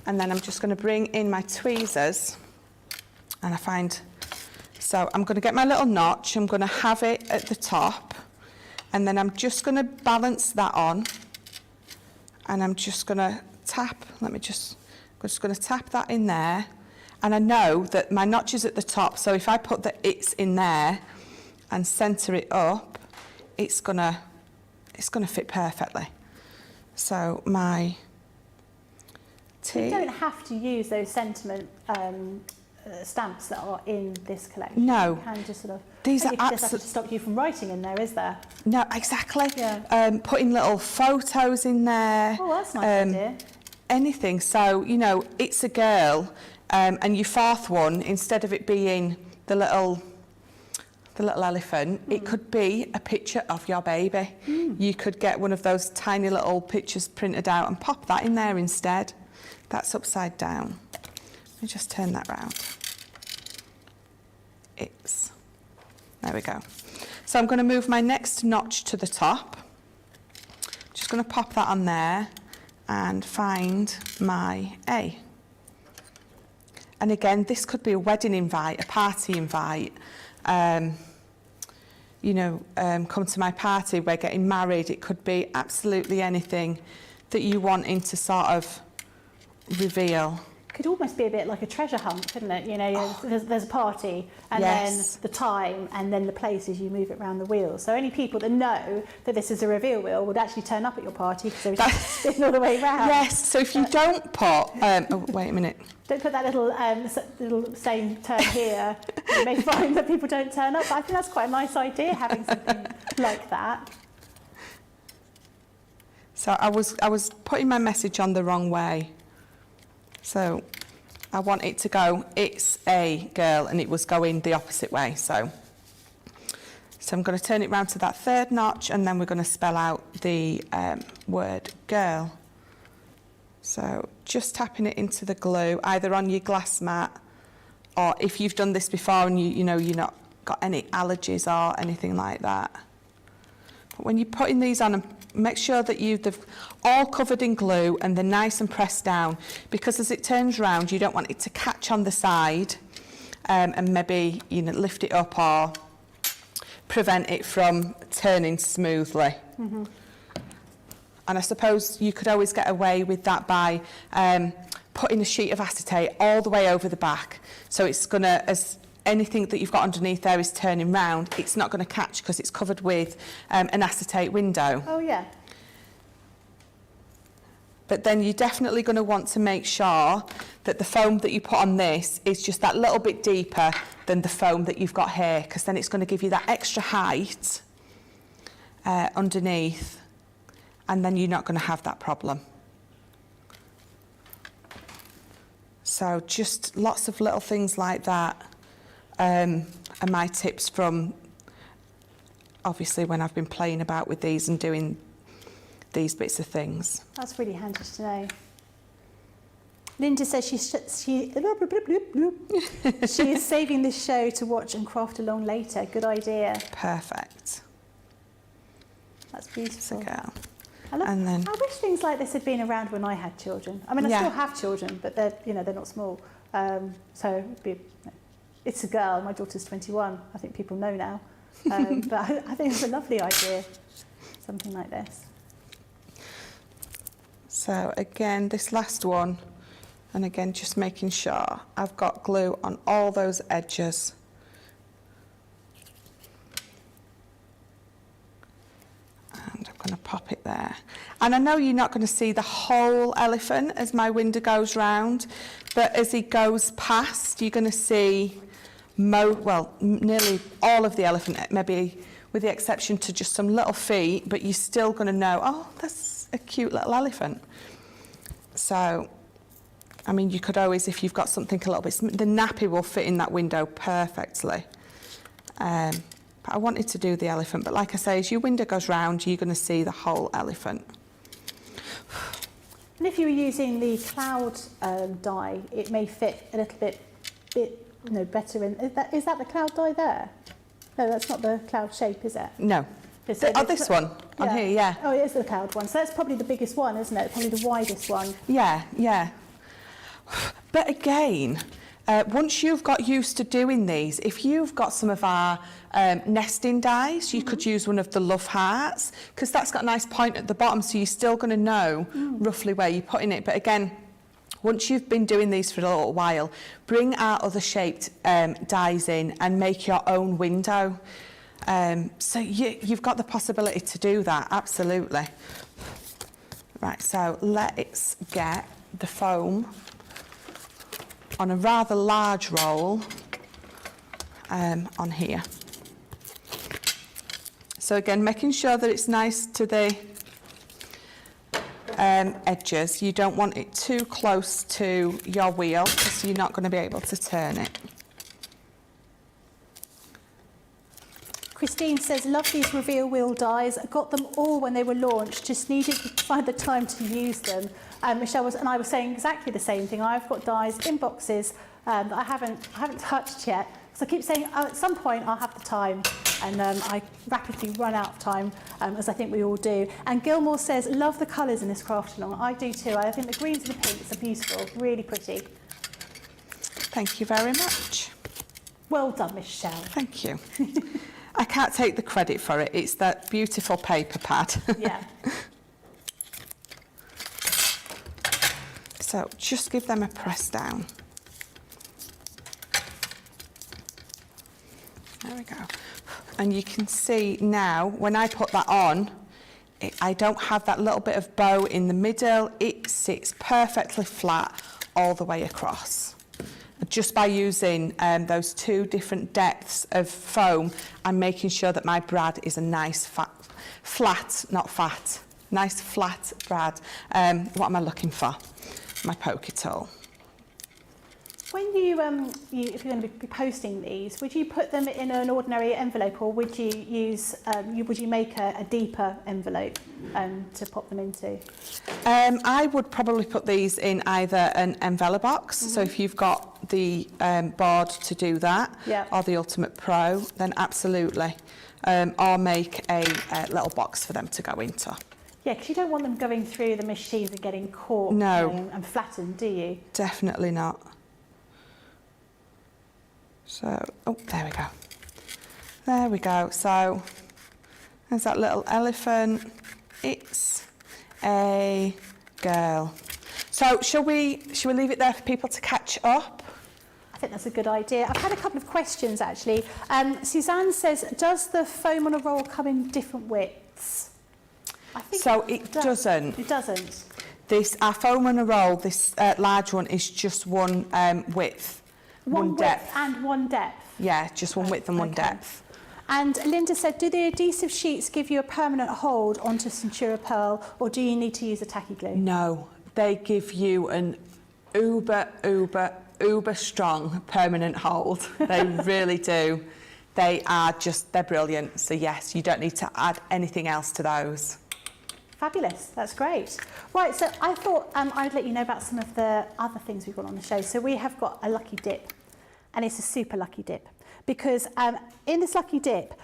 And then I'm just going to bring in my tweezers, and I find, so I'm going to get my little notch, I'm going to have it at the top, and then I'm just going to balance that on, and I'm just going to tap, I'm just going to tap that in there, and I know that my notch is at the top, so if I put the its in there and centre it up, it's going to fit perfectly. So my T. You don't have to use those sentiment stamps that are in this collection. No. You can just sort of... These are there's nothing to absolutely... stop you from writing in there, is there? No, exactly. Yeah. Putting little photos in there. Oh, that's a nice idea. Anything. So, you know, it's a girl, and your fourth one, instead of it being the little elephant, it could be a picture of your baby. You could get one of those tiny little pictures printed out and pop that in there instead. That's upside down. Let me just turn that round. There we go. So I'm going to move my next notch to the top. Just going to pop that on there and find my A. And again, this could be a wedding invite, a party invite. You know, come to my party, we're getting married. It could be absolutely anything that you want to sort of reveal. Could almost be a bit like a treasure hunt, couldn't it? You know, there's a party, and Yes. then the time, and then the place as you move it around the wheel. So only people that know that this is a reveal wheel would actually turn up at your party because they would just spin all the way around. Yes, so if you don't put... oh, wait a minute. Don't put that little same turn here. You may find that people don't turn up. But I think that's quite a nice idea, having something like that. So I was putting my message on the wrong way. So I want it to go, it's a girl, and it was going the opposite way. So I'm going to turn it round to that third notch, and then we're going to spell out the word girl. So just tapping it into the glue, either on your glass mat, or if you've done this before and you know you're not got any allergies or anything like that. But when you're putting these on, make sure that they're all covered in glue and they're nice and pressed down, because as it turns round, you don't want it to catch on the side and maybe, you know, lift it up or prevent it from turning smoothly. And I suppose you could always get away with that by putting a sheet of acetate all the way over the back. So it's going to, as anything that you've got underneath there is turning round, it's not going to catch because it's covered with an acetate window. Oh, yeah. But then you're definitely going to want to make sure that the foam that you put on this is just that little bit deeper than the foam that you've got here, because then it's going to give you that extra height underneath, and then you're not going to have that problem. So just lots of little things like that are my tips from, obviously, when I've been playing about with these and doing these bits of things. That's really handy to know. Linda says she is saving this show to watch and craft along later. Good idea. Perfect. That's beautiful. Girl. I love, And then, I wish things like this had been around when I had children. I mean, I still have children, but they're, you know, they're not small. So it'd be, it's a girl. My daughter's 21. I think people know now. But I think it's a lovely idea, something like this. so again, this last one, and again, just making sure I've got glue on all those edges. And I'm going to pop it there. And I know you're not going to see the whole elephant as my window goes round, but as he goes past, you're going to see nearly all of the elephant, maybe with the exception to just some little feet, but you're still going to know, oh, that's a cute little elephant. So, I mean, you could always, if you've got something a little bit, the nappy will fit in that window perfectly. But I wanted to do the elephant, but like I say, as your window goes round, you're going to see the whole elephant. And if you were using the cloud dye, it may fit a little bit better in. Is that the cloud dye there? No, that's not the cloud shape, is it? No. This one on here, yeah. Oh, it is the cloud one. So that's probably the biggest one, isn't it? Probably the widest one. Yeah, yeah. But again, once you've got used to doing these, if you've got some of our nesting dies, you could use one of the love hearts, because that's got a nice point at the bottom, so you're still going to know roughly where you're putting it. But again, once you've been doing these for a little while, bring our other shaped dies in and make your own window. So you've got the possibility to do that, absolutely. Right, so let's get the foam on a rather large roll on here. So again, making sure that it's nice to the edges. You don't want it too close to your wheel, because you're not going to be able to turn it. Christine says, love these reveal wheel dies. I got them all when they were launched, just needed to find the time to use them. Michelle and I were saying exactly the same thing. I've got dies in boxes that I haven't touched yet. So I keep saying, at some point I'll have the time, and I rapidly run out of time, as I think we all do. And Gilmore says, love the colours in this craft along. I do too. I think the greens and the pinks are beautiful, really pretty. Thank you very much. Well done, Michelle. Thank you. I can't take the credit for it. It's that beautiful paper pad. Yeah. So just give them a press down. There we go. And you can see now, when I put that on, I don't have that little bit of bow in the middle. It sits perfectly flat all the way across. Just by using those two different depths of foam, I'm making sure that my brad is a nice flat, not fat, nice flat brad. What am I looking for? My poker tool. When you, if you're going to be posting these, would you put them in an ordinary envelope, or would you use, would you make a deeper envelope to pop them into? I would probably put these in either an envelope box. So if you've got the board to do that, or the Ultimate Pro, then absolutely. Or make a little box for them to go into. Yeah, because you don't want them going through the machines and getting caught and flattened, do you? Definitely not. So, oh, there we go. There we go. So, there's that little elephant. It's a girl. So, shall we leave it there for people to catch up? I think that's a good idea. I've had a couple of questions, actually. Suzanne says, does the foam on a roll come in different widths? I think so it doesn't. It doesn't. This, our foam on a roll, this large one is just one width, one depth. And one depth. Yeah, just one width and one Okay. depth. And Linda said, do the adhesive sheets give you a permanent hold onto Centura Pearl, or do you need to use a tacky glue? No, they give you an uber strong permanent hold. They really do. They're brilliant. So yes, you don't need to add anything else to those. Fabulous, that's great. Right, so I thought I'd let you know about some of the other things we've got on the show. So we have got a lucky dip, and it's a super lucky dip, because in this lucky dip,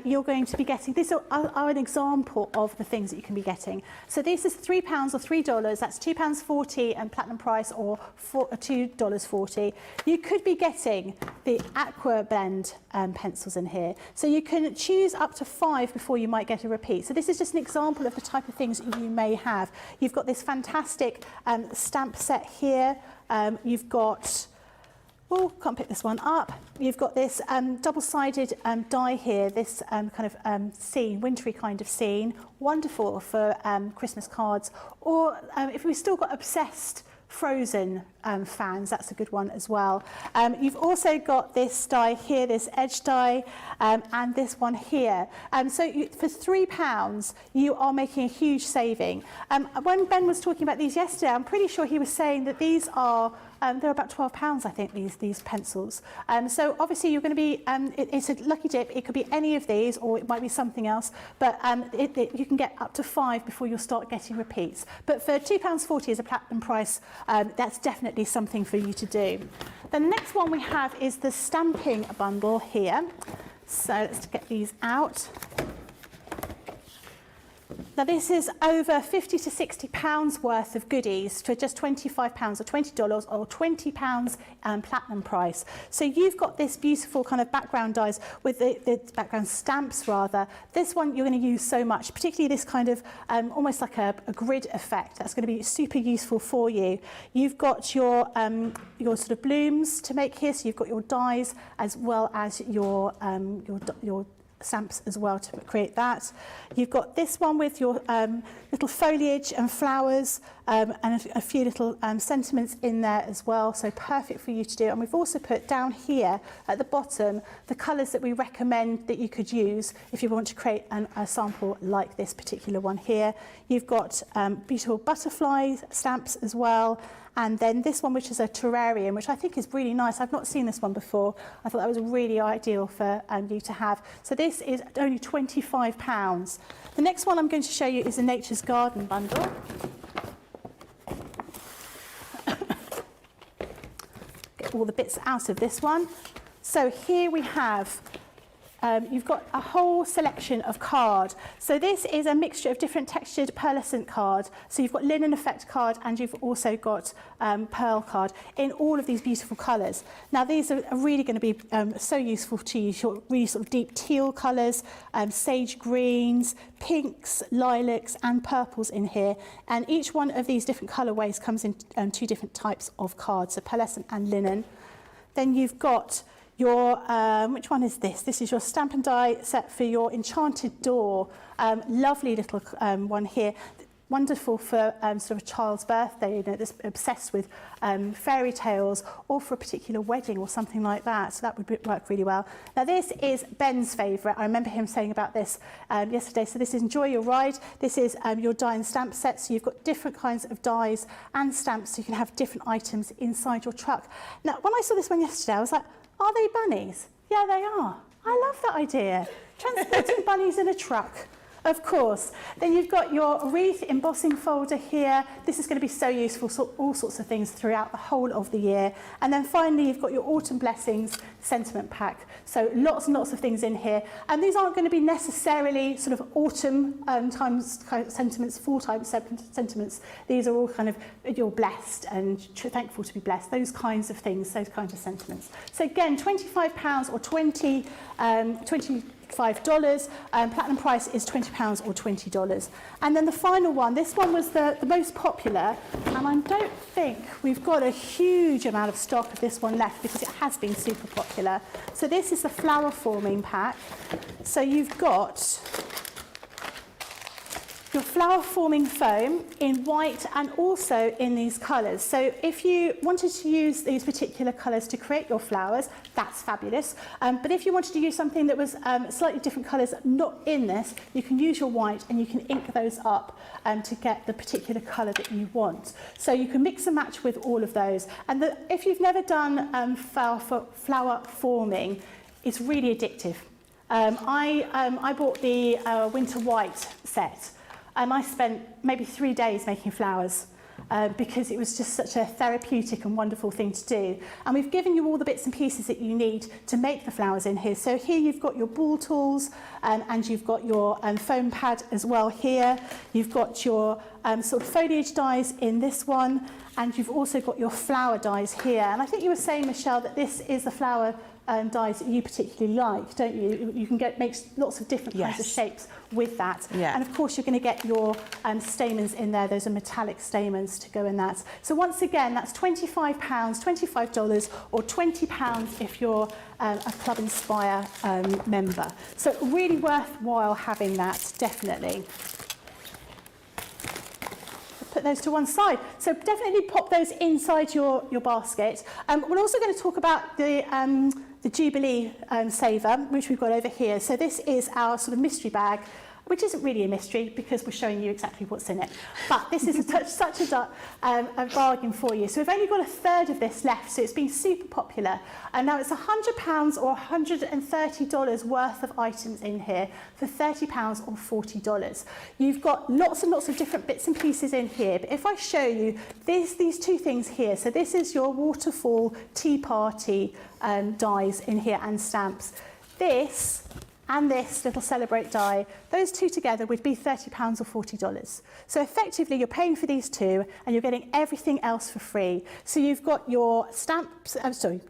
you're going to be getting, these are an example of the things that you can be getting. So this is £3 or $3, that's £2.40 and platinum price, or $2.40. You could be getting the Aqua Blend pencils in here. So you can choose up to 5 before you might get a repeat. So this is just an example of the type of things that you may have. You've got this fantastic stamp set here. You've got, oh, can't pick this one up. You've got this double-sided die here, this kind of scene, wintry kind of scene. Wonderful for Christmas cards. Or if we've still got obsessed Frozen fans, that's a good one as well. You've also got this die here, this edge die, and this one here. So for £3, you are making a huge saving. When Ben was talking about these yesterday, I'm pretty sure he was saying that these are they're about £12, I think, these pencils. So obviously you're going to be, it's a lucky dip. It could be any of these, or it might be something else. But you can get up to 5 before you'll start getting repeats. But for £2.40 as a platinum price, that's definitely something for you to do. The next one we have is the stamping bundle here. So let's get these out. Now this is over £50 to £60 worth of goodies for just £25 or $20 or £20 platinum price. So you've got this beautiful kind of background dies with the background stamps rather. This one you're going to use so much, particularly this kind of almost like a grid effect. That's going to be super useful for you. You've got your sort of blooms to make here, so you've got your dies as well as your stamps as well to create that. You've got this one with your little foliage and flowers and a few little sentiments in there as well, so perfect for you to do. And we've also put down here at the bottom the colours that we recommend that you could use if you want to create a sample like this particular one here. You've got beautiful butterfly stamps as well. And then this one, which is a terrarium, which I think is really nice. I've not seen this one before. I thought that was really ideal for you to have. So this is only £25. The next one I'm going to show you is the Nature's Garden bundle. Get all the bits out of this one. So here we have you've got a whole selection of card. So this is a mixture of different textured pearlescent card. So you've got linen effect card, and you've also got pearl card in all of these beautiful colours. Now these are really going to be so useful to you, really sort of deep teal colours, sage greens, pinks, lilacs and purples in here. And each one of these different colourways comes in 2 different types of cards, so pearlescent and linen. Then you've got your, which one is this? This is your stamp and die set for your enchanted door. Lovely little one here. Wonderful for sort of a child's birthday, you know, that's obsessed with fairy tales, or for a particular wedding or something like that. So that would work really well. Now this is Ben's favourite. I remember him saying about this yesterday. So this is Enjoy Your Ride. This is your die and stamp set. So you've got different kinds of dies and stamps, so you can have different items inside your truck. Now when I saw this one yesterday, I was like, are they bunnies? Yeah, they are. I love that idea. Transporting bunnies in a truck. Of course. Then you've got your wreath embossing folder here. This is going to be so useful for all sorts of things throughout the whole of the year. And then finally, you've got your autumn blessings sentiment pack. So lots and lots of things in here. And these aren't going to be necessarily sort of autumn times sentiments, full-time sentiments. These are all kind of you're blessed and thankful to be blessed. Those kinds of things, those kinds of sentiments. So again, £25 or $25. Platinum price is £20 or $20. And then the final one, this one was the most popular, and I don't think we've got a huge amount of stock of this one left because it has been super popular. So this is the flower forming pack. So you've got your flower forming foam in white and also in these colours. So if you wanted to use these particular colours to create your flowers, that's fabulous. But if you wanted to use something that was slightly different colours, not in this, you can use your white and you can ink those up to get the particular colour that you want. So you can mix and match with all of those. And if you've never done flower forming, it's really addictive. I bought the winter white set. I spent maybe 3 days making flowers because it was just such a therapeutic and wonderful thing to do. And we've given you all the bits and pieces that you need to make the flowers in here. So here you've got your ball tools and you've got your foam pad as well here. You've got your sort of foliage dies in this one, and you've also got your flower dies here. And I think you were saying, Michelle, that this is the flower dies that you particularly like, don't you? You can make lots of different kinds of shapes with that. Yeah. And of course you're going to get your stamens in there. Those are metallic stamens to go in that. So once again, that's £25, $25, or £20 if you're a Club Inspire member. So really worthwhile having that, definitely. Put those to one side. So definitely pop those inside your basket. We're also going to talk about the Jubilee saver, which we've got over here. So this is our sort of mystery bag, which isn't really a mystery because we're showing you exactly what's in it. But this is such a bargain for you. So we've only got a third of this left, so it's been super popular. And now it's £100 or $130 worth of items in here for £30 or $40. You've got lots and lots of different bits and pieces in here. But if I show you these two things here, so this is your waterfall tea party dies in here and stamps. This and this little Celebrate die, those two together would be £30 or $40. So effectively you're paying for these two and you're getting everything else for free. So you've got your stamps,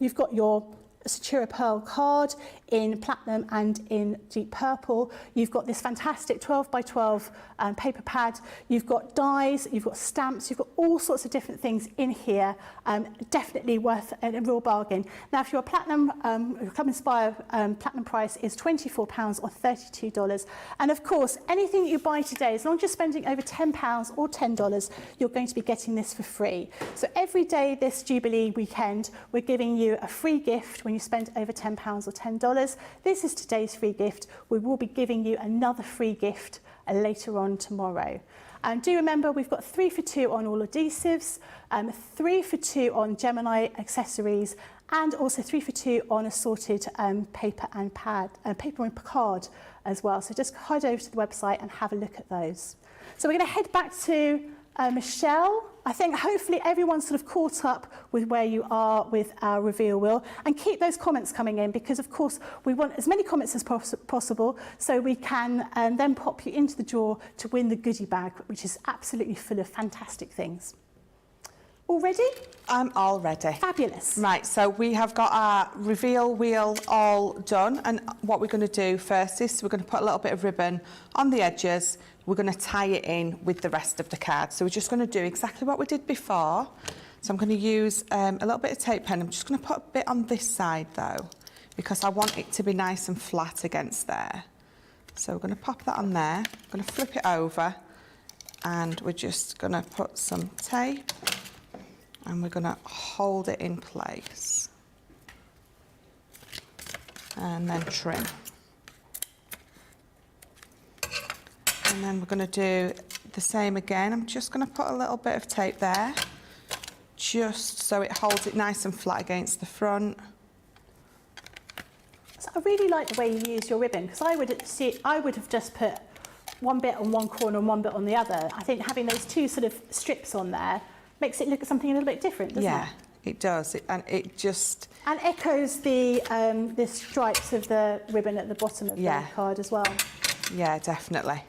you've got your Satura Pearl card in platinum and in deep purple. You've got this fantastic 12 by 12 paper pad. You've got dies, you've got stamps, you've got all sorts of different things in here. Definitely worth a real bargain. Now, if you're a platinum, Club Inspire platinum price is £24 or $32. And of course, anything that you buy today, as long as you're spending over £10 or $10, you're going to be getting this for free. So every day this Jubilee weekend, we're giving you a free gift when you spend over £10 or $10. This is today's free gift. We will be giving you another free gift later on tomorrow. And do remember, we've got 3 for 2 on all adhesives, 3 for 2 on Gemini accessories, and also 3 for 2 on assorted paper and card as well. So just head over to the website and have a look at those. So we're going to head back to Michelle. I think hopefully everyone's sort of caught up with where you are with our reveal wheel, and keep those comments coming in because of course we want as many comments as possible so we can then pop you into the draw to win the goodie bag, which is absolutely full of fantastic things. All ready? I'm all ready. Fabulous. Right, so we have got our reveal wheel all done, and what we're going to do first is we're going to put a little bit of ribbon on the edges. We're going to tie it in with the rest of the card. So we're just going to do exactly what we did before. So I'm going to use a little bit of tape pen. I'm just going to put a bit on this side though, because I want it to be nice and flat against there. So we're going to pop that on there. I'm going to flip it over, and we're just going to put some tape, and we're going to hold it in place. And then trim. And then we're going to do the same again. I'm just going to put a little bit of tape there, just so it holds it nice and flat against the front. So I really like the way you use your ribbon, because I would have just put one bit on one corner and one bit on the other. I think having those two sort of strips on there makes it look at something a little bit different, doesn't it? Yeah, it does. And it just... And echoes the stripes of the ribbon at the bottom of the card as well. Yeah, definitely.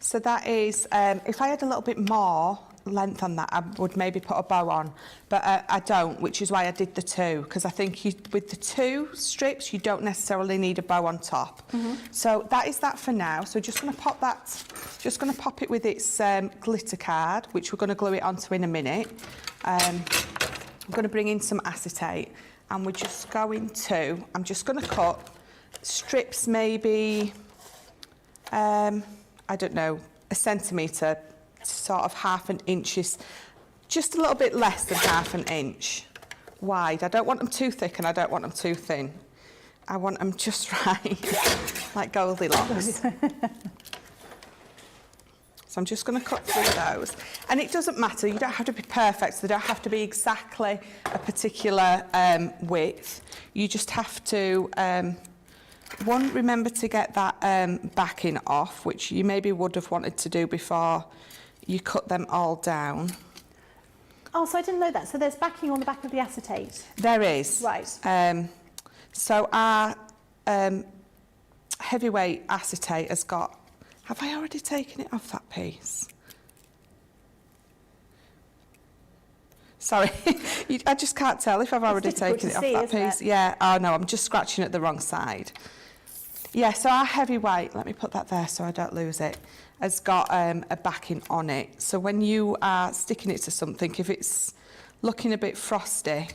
So that is, if I had a little bit more length on that, I would maybe put a bow on, but I don't, which is why I did the two, because I think with the two strips, you don't necessarily need a bow on top. So that is that for now. So just going to pop that, just going to pop it with its glitter card, which we're going to glue it onto in a minute. I'm going to bring in some acetate, and we're just going to, I'm just going to cut strips maybe, I don't know, centimetre, sort of 1/2 inch, just a little bit less than 1/2 inch wide. I don't want them too thick and I don't want them too thin. I want them just right, like Goldilocks. So I'm just going to cut through those. And it doesn't matter, you don't have to be perfect, so they don't have to be exactly a particular width. You just have to, one, remember to get that backing off, which you maybe would have wanted to do before you cut them all down. Oh, so I didn't know that. So there's backing on the back of the acetate? There is. Right. So our heavyweight acetate has got... Have I already taken it off that piece? Sorry, I just can't tell if I've already taken it off that piece. Yeah, oh no, I'm just scratching at the wrong side. Yeah, so our heavyweight, let me put that there so I don't lose it, has got a backing on it. So when you are sticking it to something, if it's looking a bit frosty,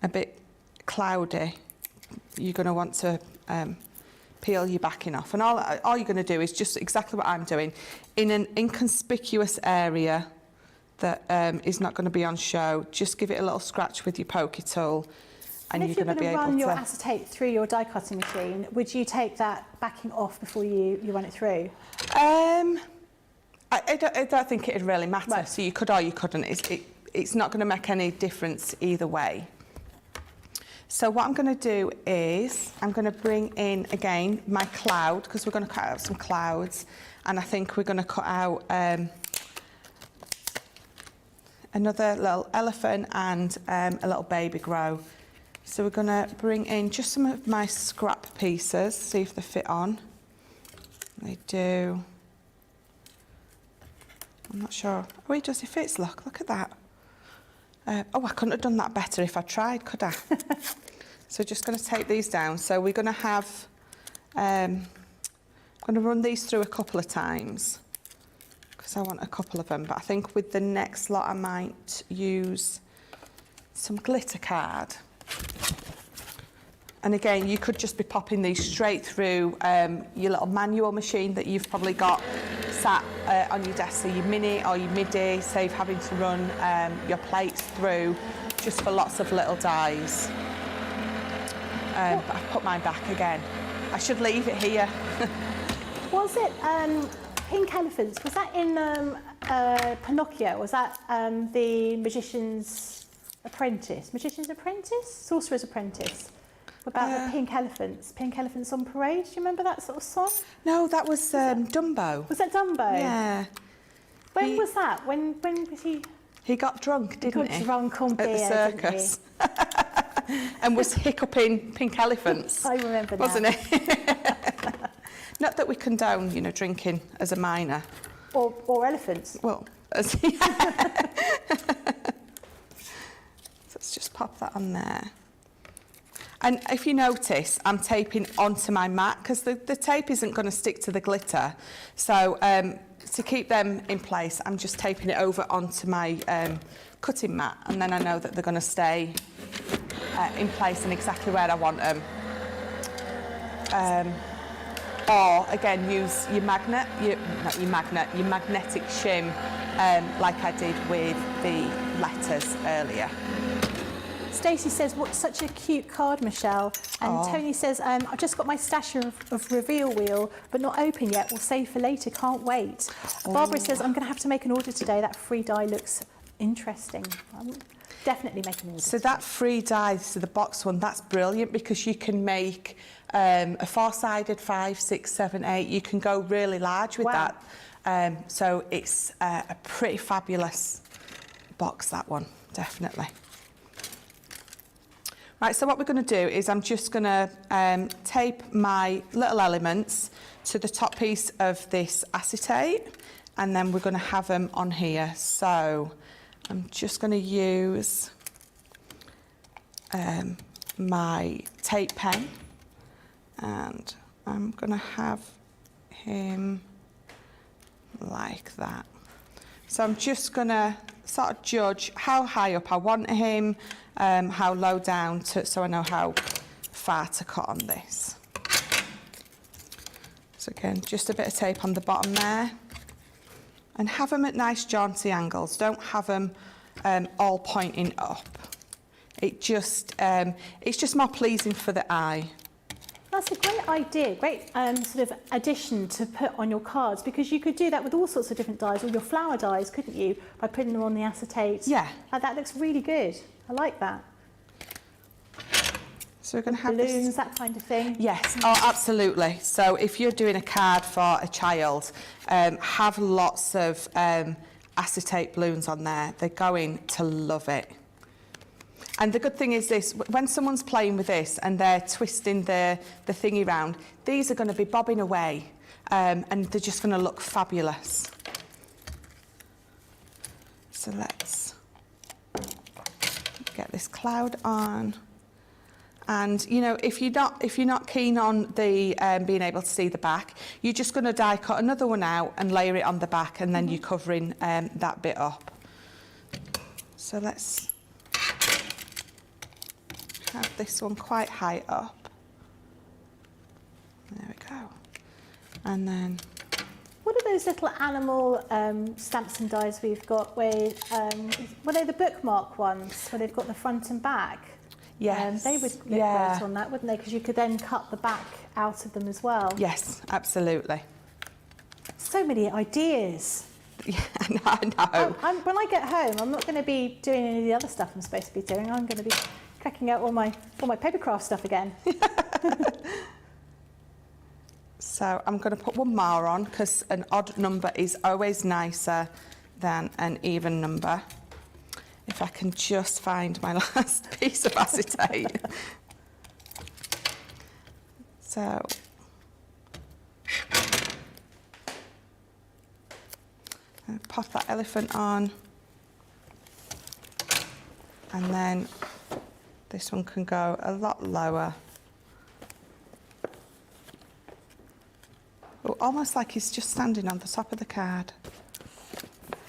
a bit cloudy, you're going to want to peel your backing off. And all you're going to do is just exactly what I'm doing in an inconspicuous area that is not going to be on show. Just give it a little scratch with your pokey tool, and you're going to be able to... run your acetate through your die cutting machine, would you take that backing off before you run it through? I don't think it'd really matter. Right. So you could or you couldn't. It's not going to make any difference either way. So what I'm going to do is I'm going to bring in, again, my cloud, because we're going to cut out some clouds, and I think we're going to cut out another little elephant and a little baby grow. So we're going to bring in just some of my scrap pieces, see if they fit on. They do. I'm not sure. Oh, it does, it fits, look at that. Oh, I couldn't have done that better if I tried, could I? So just going to take these down. So we're going to have, I'm going to run these through a couple of times because I want a couple of them. But I think with the next lot, I might use some glitter card. And again, you could just be popping these straight through your little manual machine that you've probably got sat on your desk, so your mini or your midi, save having to run your plates through just for lots of little dies. But I've put mine back again. I should leave it here. Was it Pink Elephants? Was that in Pinocchio? Was that the Magician's Apprentice? Magician's Apprentice? Sorcerer's Apprentice? About the pink elephants on parade. Do you remember that sort of song? No, that was Dumbo. Was that Dumbo? Yeah. When was that? When was he? He got drunk, didn't he? Got drunk on beer, at the circus. And was hiccuping pink elephants. I remember that. Wasn't he? Not that we condone, you know, drinking as a minor. Or elephants. Well, let's just pop that on there. And if you notice, I'm taping onto my mat because the tape isn't going to stick to the glitter. So to keep them in place, I'm just taping it over onto my cutting mat, and then I know that they're going to stay in place and exactly where I want them. Or again, use your magnet, your magnetic shim, like I did with the letters earlier. Stacey says, what's such a cute card, Michelle? And Tony says, I've just got my stash of reveal wheel, but not open yet. We'll save for later, can't wait. Barbara says, I'm going to have to make an order today. That free die looks interesting. I'm definitely making an order. So that free die, so the box one, that's brilliant because you can make a four-sided 5, 6, 7, 8. You can go really large with that. So it's a pretty fabulous box, that one, definitely. Right, so what we're going to do is I'm just going to tape my little elements to the top piece of this acetate, and then we're going to have them on here. So I'm just going to use my tape pen, and I'm going to have him like that. So I'm just going to sort of judge how high up I want him, how low down, so I know how far to cut on this. So again, just a bit of tape on the bottom there. And have them at nice jaunty angles. Don't have them all pointing up. It's just more pleasing for the eye. That's a great idea, great sort of addition to put on your cards, because you could do that with all sorts of different dyes, or your flower dyes, couldn't you, by putting them on the acetate? Yeah. That looks really good. I like that. So we're going to have balloons, this. that kind of thing. Yes, oh, absolutely. So if you're doing a card for a child, have lots of acetate balloons on there. They're going to love it. And the good thing is this, when someone's playing with this and they're twisting the thingy round, these are going to be bobbing away and they're just going to look fabulous. So let's get this cloud on. And you know, if you're not keen on the being able to see the back, you're just going to die cut another one out and layer it on the back, and then you're covering that bit up. So let's have this one quite high up. There we go. And then what are those little animal stamps and dies we've got? Where were they the bookmark ones, where they've got the front and back? yes, They would look great on that, wouldn't they? Because you could then cut the back out of them as well. yes, absolutely. So many ideas. Yeah, I know. When I get home, I'm not going to be doing any of the other stuff I'm supposed to be doing. I'm going to be cracking out all my papercraft stuff again. So I'm going to put one more on, because an odd number is always nicer than an even number. If I can just find my last piece of acetate. So I'll pop that elephant on, and then this one can go a lot lower. Oh, almost like he's just standing on the top of the card.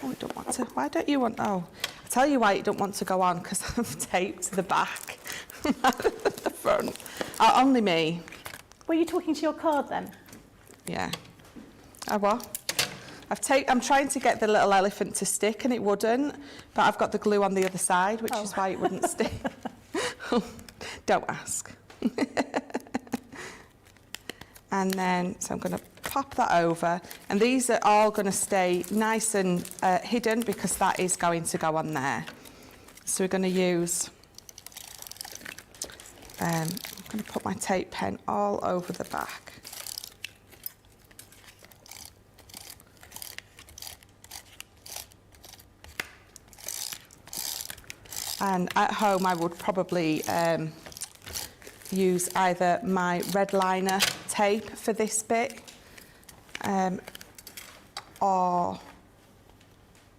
Oh, I don't want to. Why don't you want? Oh, I'll tell you why you don't want to go on, because I've taped the back, the front. Only me. Were you talking to your card then? Yeah. Oh, what? I'm trying to get the little elephant to stick, and it wouldn't, but I've got the glue on the other side, which is why it wouldn't stick. Don't ask. And then, so I'm going to pop that over, and these are all going to stay nice and hidden, because that is going to go on there. So we're going to use, I'm going to put my tape pen all over the back. And at home, I would probably use either my red liner tape for this bit, or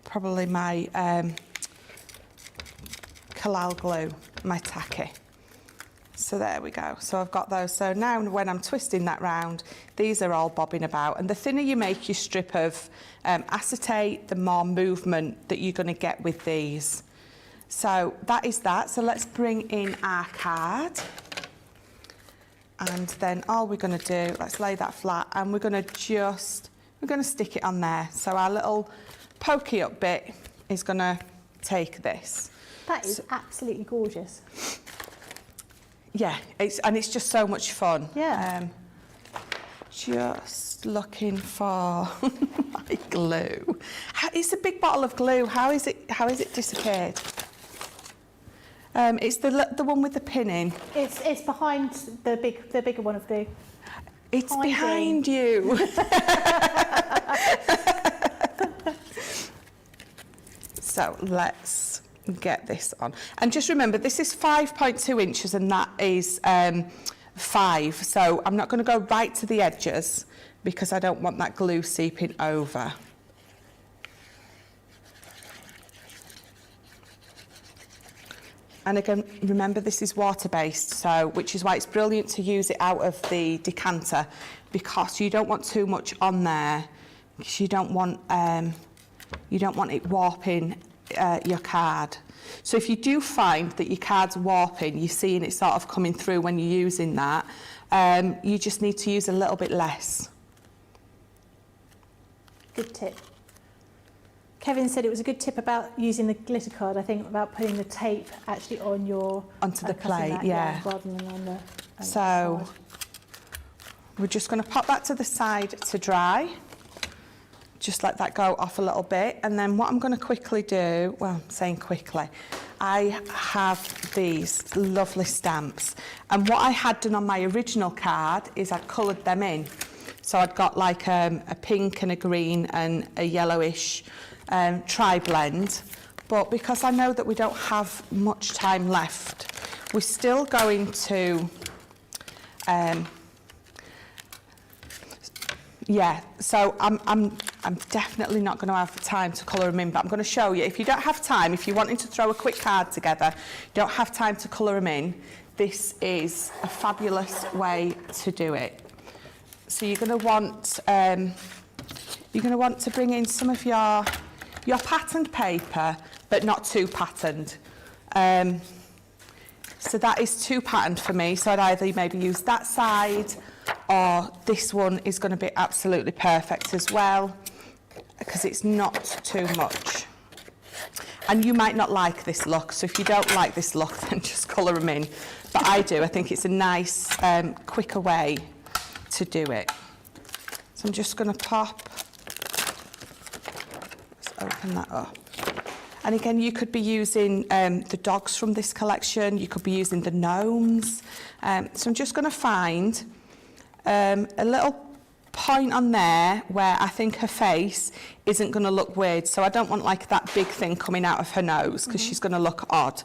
probably my Kalal glue, my tacky. So there we go. So I've got those. So now when I'm twisting that round, these are all bobbing about. And the thinner you make your strip of acetate, the more movement that you're going to get with these. So that is that. So let's bring in our card. And then all we're going to do, let's lay that flat, and we're going to stick it on there. So our little pokey up bit is going to take this. That is absolutely gorgeous. Yeah, it's just so much fun. Yeah. Just looking for my glue. It's a big bottle of glue. How is it disappeared? It's the one with the pin in. It's behind the bigger one of the. It's behind you. So let's get this on. And just remember, this is 5.2 inches, and that is 5. So I'm not going to go right to the edges, because I don't want that glue seeping over. And again, remember, this is water-based, so which is why it's brilliant to use it out of the decanter, because you don't want too much on there, because you don't want it warping your card. So if you do find that your card's warping, you're seeing it sort of coming through when you're using that, you just need to use a little bit less. Good tip. Kevin said it was a good tip about using the glitter card, I think, about putting the tape actually on your... Onto the cutting plate, that, yeah. rather than on the... So we're just going to pop that to the side to dry. Just let that go off a little bit. And then what I'm going to quickly do, well, I'm saying quickly, I have these lovely stamps. And what I had done on my original card is I'd coloured them in. So I'd got like a pink and a green and a yellowish tri-blend. But because I know that we don't have much time left, we're still going to... yeah, so I'm definitely not going to have time to colour them in, but I'm going to show you. If you don't have time, if you're wanting to throw a quick card together, you don't have time to colour them in, this is a fabulous way to do it. So you're going to want to bring in some of your patterned paper, but not too patterned. So that is too patterned for me, so I'd either maybe use that side, or this one is going to be absolutely perfect as well, because it's not too much. And you might not like this look, so if you don't like this look, then just colour them in. But I do. I think it's a nice, quicker way to do it. So I'm just going to pop. Let's open that up. And again, you could be using the dogs from this collection. You could be using the gnomes. So I'm just going to find a little point on there where I think her face isn't going to look weird. So I don't want like that big thing coming out of her nose, because she's going to look odd.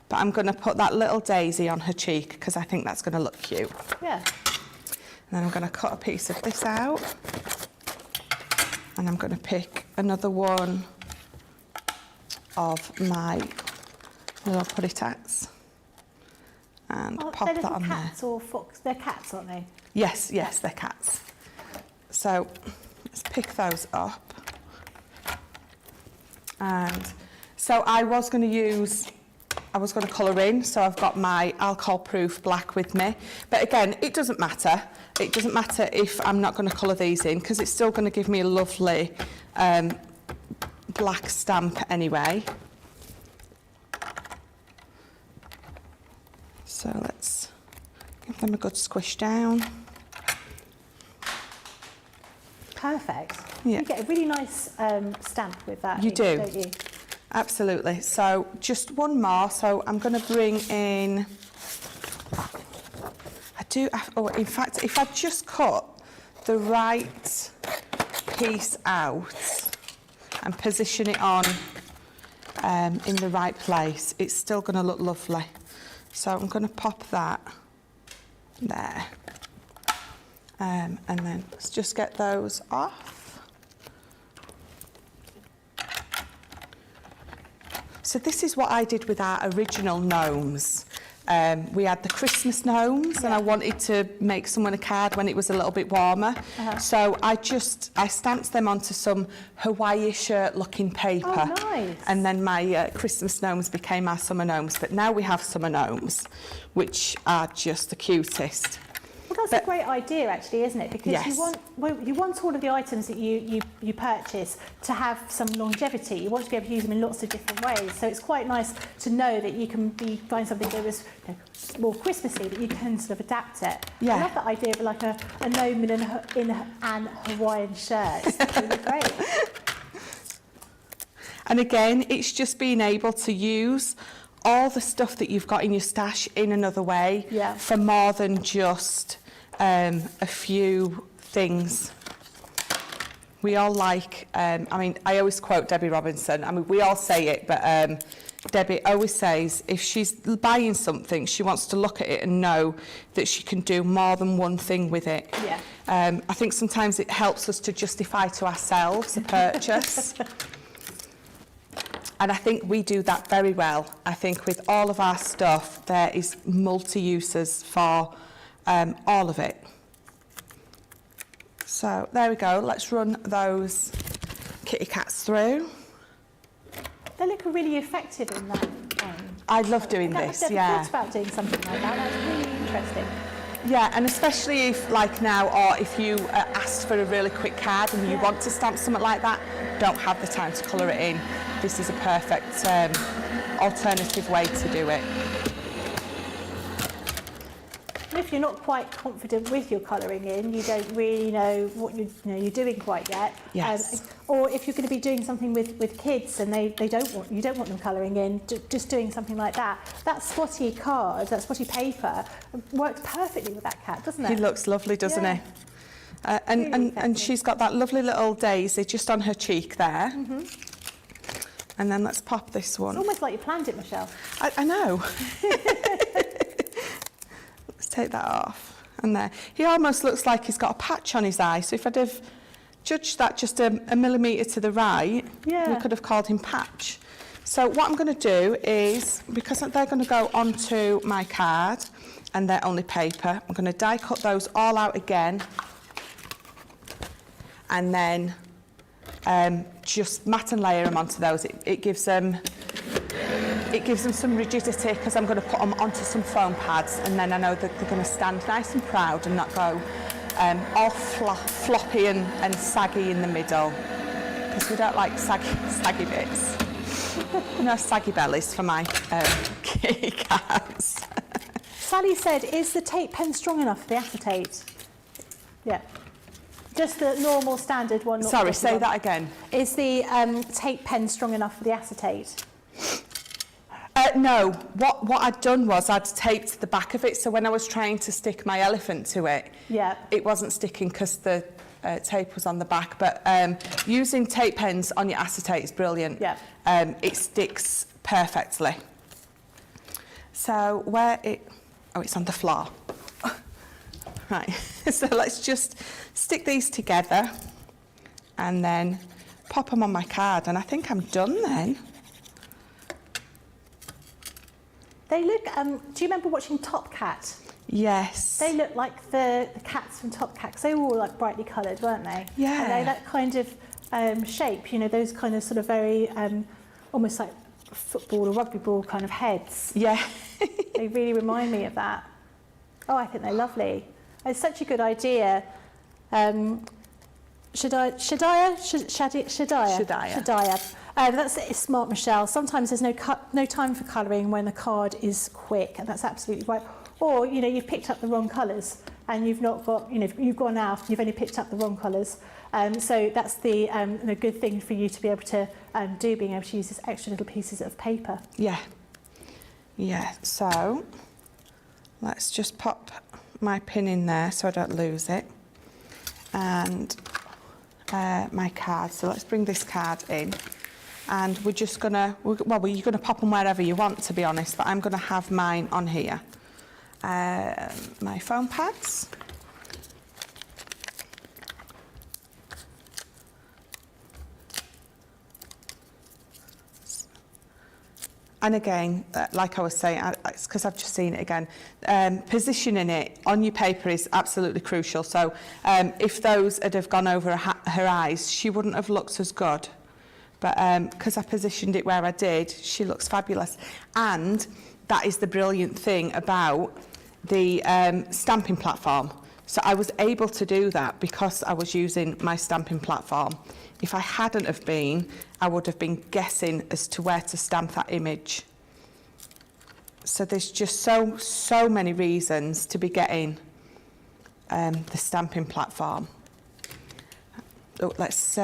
But I'm going to put that little daisy on her cheek because I think that's going to look cute. Yeah. And then I'm going to cut a piece of this out. And I'm going to pick another one of my little putty tacks and pop that on there. They're cats or fox? They're cats, aren't they? Yes, yes, they're cats. So let's pick those up. And so I was going to colour in, so I've got my alcohol-proof black with me. But again, it doesn't matter. It doesn't matter if I'm not going to colour these in, because it's still going to give me a lovely black stamp anyway. So let's give them a good squish down. Perfect. Yeah. You get a really nice stamp with that. You do. Don't you? Absolutely. So just one more. So I'm going to bring in... in fact, if I just cut the right piece out and position it on in the right place, it's still going to look lovely. So I'm going to pop that there. And then let's just get those off. So this is what I did with our original gnomes. We had the Christmas gnomes, and I wanted to make someone a card when it was a little bit warmer. So I stamped them onto some Hawaii shirt looking paper. Oh, nice. And then my Christmas gnomes became our summer gnomes. But now we have summer gnomes, which are just the cutest. Well, that's a great idea, actually, isn't it? Because Yes. you want all of the items that you purchase to have some longevity. You want to be able to use them in lots of different ways. So it's quite nice to know that you can find something that was more Christmassy, that you can sort of adapt it. Yeah. I love that idea of like a gnome in an Hawaiian shirt. It's really great. And again, it's just being able to use all the stuff that you've got in your stash in another way, for more than just a few things. We all like, I mean, I always quote Debbie Robinson. I mean, we all say it, but Debbie always says if she's buying something, she wants to look at it and know that she can do more than one thing with it. Yeah. I think sometimes it helps us to justify to ourselves a purchase. And I think we do that very well. I think with all of our stuff, there is multi-uses for all of it. So there we go. Let's run those kitty cats through. They look really effective in that. I love doing this, I've never yeah. thought about doing something like that. That's really interesting. Yeah, and especially if, like now, or if you asked for a really quick card and you want to stamp something like that, don't have the time to colour it in. This is a perfect alternative way to do it. If you're not quite confident with your colouring in, you don't really know what you're doing quite yet. Yes. Or if you're going to be doing something with kids and you don't want them colouring in, just doing something like that. That spotty card, that spotty paper, works perfectly with that cat, doesn't it? He looks lovely, doesn't he? Really And she's got that lovely little daisy just on her cheek there. And then let's pop this one. It's almost like you planned it, Michelle. I know. Let's take that off. And there. He almost looks like he's got a patch on his eye. So if I'd have judged that just a millimetre to the right, we could have called him Patch. So what I'm going to do is, because they're going to go onto my card and they're only paper, I'm going to die cut those all out again. And then just mat and layer them onto those. It gives them some rigidity because I'm going to put them onto some foam pads, and then I know that they're going to stand nice and proud and not go all floppy and saggy in the middle, because we don't like saggy bits. No saggy bellies for my kitty cats. Sally said, is the tape pen strong enough for the acetate? Yeah. Just the normal standard one. Sorry, say that again. Is the tape pen strong enough for the acetate? No, what I'd done was I'd taped the back of it, so when I was trying to stick my elephant to it, it wasn't sticking because the tape was on the back. But using tape pens on your acetate is brilliant. Yeah. It sticks perfectly. So it's on the floor. Right, so let's just stick these together and then pop them on my card, and I think I'm done then. They look, do you remember watching Top Cat? Yes. They look like the cats from Top Cat, 'cause they were all like brightly coloured, weren't they? Yeah. And they that kind of shape, you know, those kind of sort of very, almost like football or rugby ball kind of heads. Yeah. They really remind me of that. Oh, I think they're lovely. It's such a good idea. Shadaya. That's smart, Michelle. Sometimes there's no time for colouring when the card is quick, and that's absolutely right. Or, you know, you've picked up the wrong colours and you've not got, you know, you've gone out, you've only picked up the wrong colours. So that's the good thing for you to be able to do, being able to use these extra little pieces of paper. Yeah. Yeah, so let's just pop my pin in there so I don't lose it. And my card. So let's bring this card in. And we're just going to, you're going to pop them wherever you want, to be honest, but I'm going to have mine on here. My foam pads. And again, like I was saying, it's because I've just seen it again, positioning it on your paper is absolutely crucial. So if those had have gone over her eyes, she wouldn't have looked as good. But because I positioned it where I did, she looks fabulous. And that is the brilliant thing about the stamping platform. So I was able to do that because I was using my stamping platform. If I hadn't have been, I would have been guessing as to where to stamp that image. So there's just so many reasons to be getting the stamping platform. Oh, let's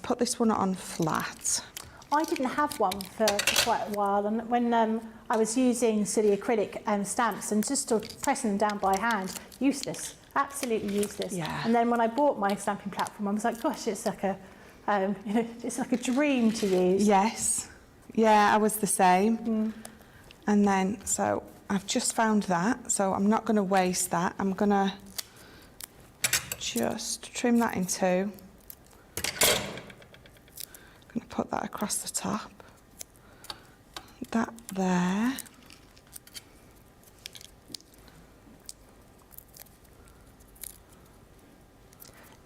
put this one on flat. I didn't have one for quite a while, and when I was using silly acrylic stamps and just sort of pressing them down by hand, useless, absolutely useless. Yeah. And then when I bought my stamping platform, I was like, gosh, it's like a, you know, it's like a dream to use. Yes, yeah, I was the same. And then, so I've just found that, so I'm not going to waste that. I'm going to just trim that in two. I'm going to put that across the top. That there.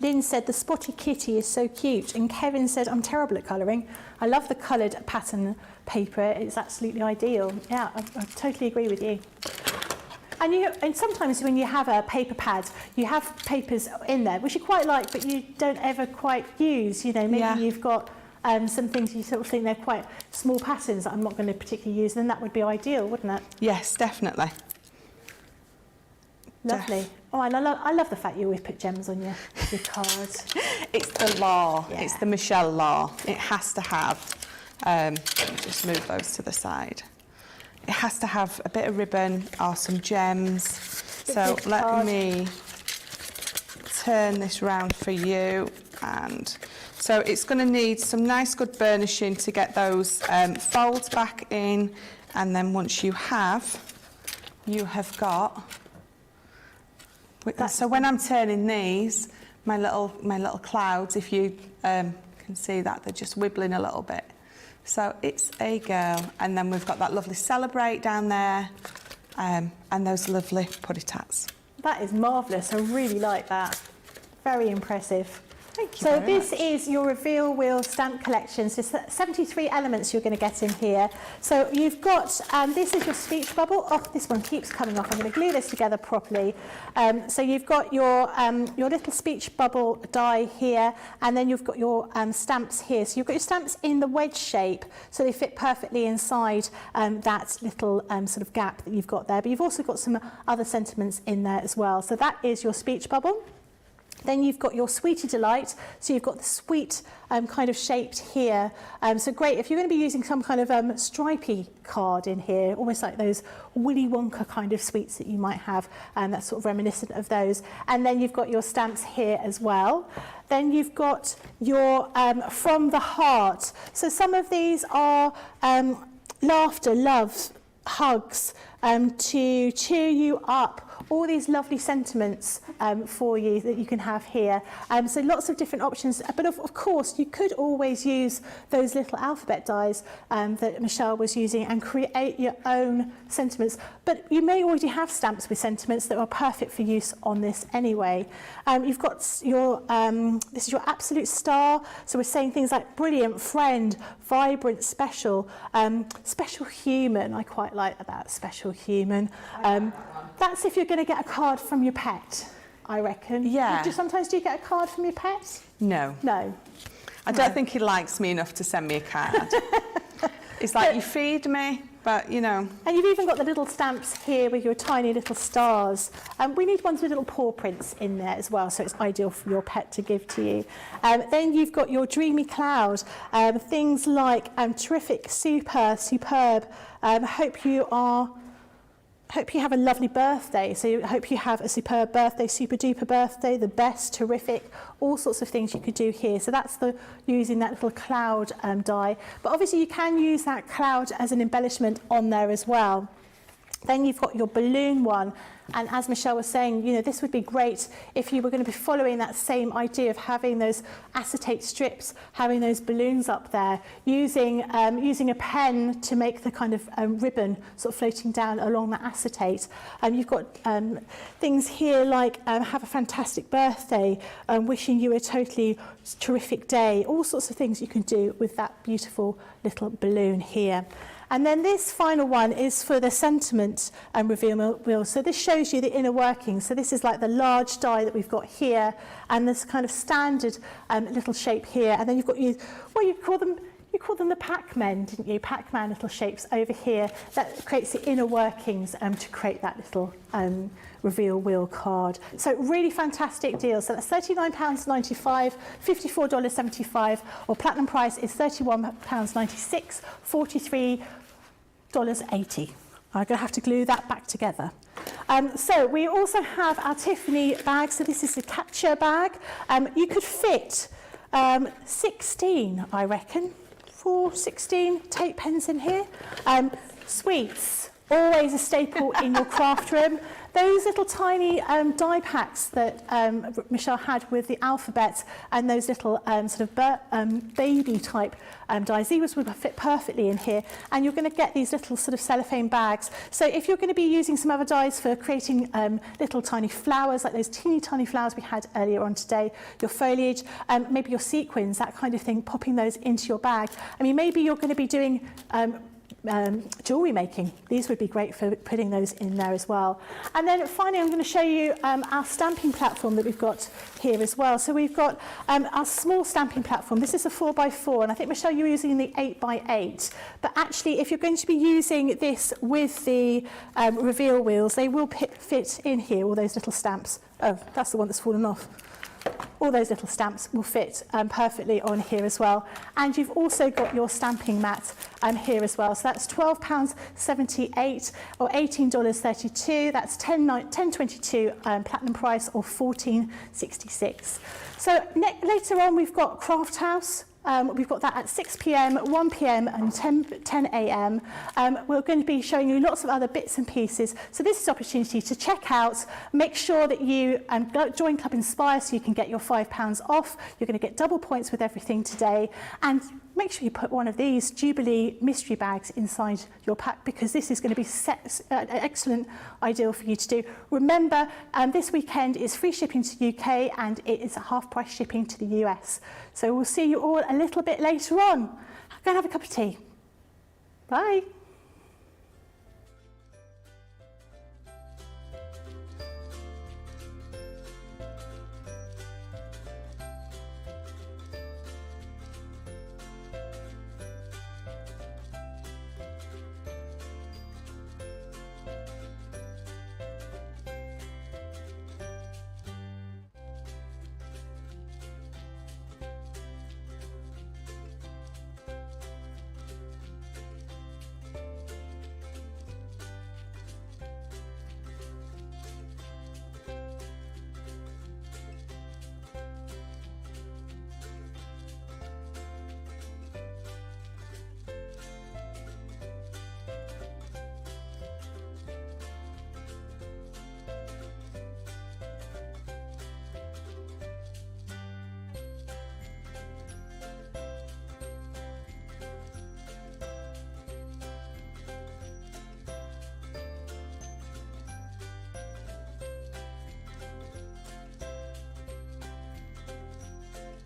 Lynn said the spotty kitty is so cute, and Kevin said I'm terrible at colouring. I love the coloured pattern paper, it's absolutely ideal. Yeah, I totally agree with you. And sometimes when you have a paper pad, you have papers in there, which you quite like, but you don't ever quite use. You know, maybe you've got some things you sort of think they're quite small patterns that I'm not going to particularly use, then that would be ideal, wouldn't it? Yes, definitely. Lovely. Oh, and I love the fact you always put gems on your cards. It's the law. Yeah. It's the Michelle law. It has to have, let me just move those to the side. It has to have a bit of ribbon or some gems. So let me turn this round for you. And so it's going to need some nice good burnishing to get those folds back in. And then once you have got... So when I'm turning these, my little clouds, if you can see that, they're just wibbling a little bit. So it's a girl. And then we've got that lovely Celebrate down there and those lovely puddy tats. That is marvellous. I really like that. Very impressive. Thank you So very this much. is your Reveal Wheel stamp collection. So 73 elements you're going to get in here. So you've got, this is your speech bubble. Oh, this one keeps coming off. I'm going to glue this together properly. So you've got your little speech bubble die here, and then you've got your stamps here. So you've got your stamps in the wedge shape, so they fit perfectly inside that little sort of gap that you've got there. But you've also got some other sentiments in there as well. So that is your speech bubble. Then you've got your Sweetie Delight, so you've got the sweet kind of shaped here. So great, if you're going to be using some kind of stripy card in here, almost like those Willy Wonka kind of sweets that you might have, that's sort of reminiscent of those. And then you've got your stamps here as well. Then you've got your From the Heart. So some of these are laughter, love, hugs, to cheer you up, all these lovely sentiments for you that you can have here. So lots of different options, but of course you could always use those little alphabet dies that Michelle was using and create your own sentiments. But you may already have stamps with sentiments that are perfect for use on this anyway. You've got your, this is your absolute star. So we're saying things like brilliant, friend, vibrant, special, special human. I quite like that, special human. That's if you're going to get a card from your pet, I reckon. Yeah. Sometimes do you get a card from your pet? No. No. I don't think he likes me enough to send me a card. It's like, you feed me, but, you know. And you've even got the little stamps here with your tiny little stars. We need ones with little paw prints in there as well, so it's ideal for your pet to give to you. Then you've got your dreamy cloud, things like terrific, super, superb. Hope you have a lovely birthday. So I hope you have a superb birthday, super duper birthday, the best, terrific, all sorts of things you could do here. So that's using that little cloud die. But obviously you can use that cloud as an embellishment on there as well. Then you've got your balloon one. And as Michelle was saying, you know, this would be great if you were going to be following that same idea of having those acetate strips, having those balloons up there, using a pen to make the kind of ribbon sort of floating down along the acetate. You've got things here like have a fantastic birthday, wishing you a totally terrific day, all sorts of things you can do with that beautiful little balloon here. And then this final one is for the sentiment reveal wheel. So this shows you the inner workings. So this is like the large die that we've got here, and this kind of standard little shape here. And then you've got you call them the Pac-Men, didn't you? Pac-Man little shapes over here. That creates the inner workings to create that little reveal wheel card. So really fantastic deal. So that's £39.95, $54.75, or platinum price is £31.96, $43.80. I'm going to have to glue that back together. So we also have our Tiffany bag. So this is a capture bag. You could fit 16, I reckon. 16 tape pens in here. Sweets, always a staple in your craft room. Those little tiny die packs that Michelle had with the alphabet and those little sort of baby type dies, these would fit perfectly in here. And you're going to get these little sort of cellophane bags. So if you're going to be using some other dies for creating little tiny flowers, like those teeny tiny flowers we had earlier on today, your foliage, maybe your sequins, that kind of thing, popping those into your bag. I mean, maybe you're going to be doing jewellery making. These would be great for putting those in there as well. And then finally, I'm going to show you our stamping platform that we've got here as well. So we've got our small stamping platform. This is a 4x4, and I think, Michelle, you were using the 8x8. But actually, if you're going to be using this with the reveal wheels, they will fit in here, all those little stamps. Oh, that's the one that's fallen off. All those little stamps will fit perfectly on here as well. And you've also got your stamping mat here as well. So that's £12.78 or $18.32. That's $10.22 platinum price, or $14.66. So later on, we've got Craft House. We've got that at 6 p.m, 1 p.m, and 10 a.m. We're going to be showing you lots of other bits and pieces. So this is an opportunity to check out. Make sure that you join Club Inspire so you can get your £5 off. You're going to get double points with everything today. And make sure you put one of these Jubilee mystery bags inside your pack, because this is going to be an excellent ideal for you to do. Remember, this weekend is free shipping to the UK, and it is a half price shipping to the US. So we'll see you all a little bit later on. Go and have a cup of tea. Bye.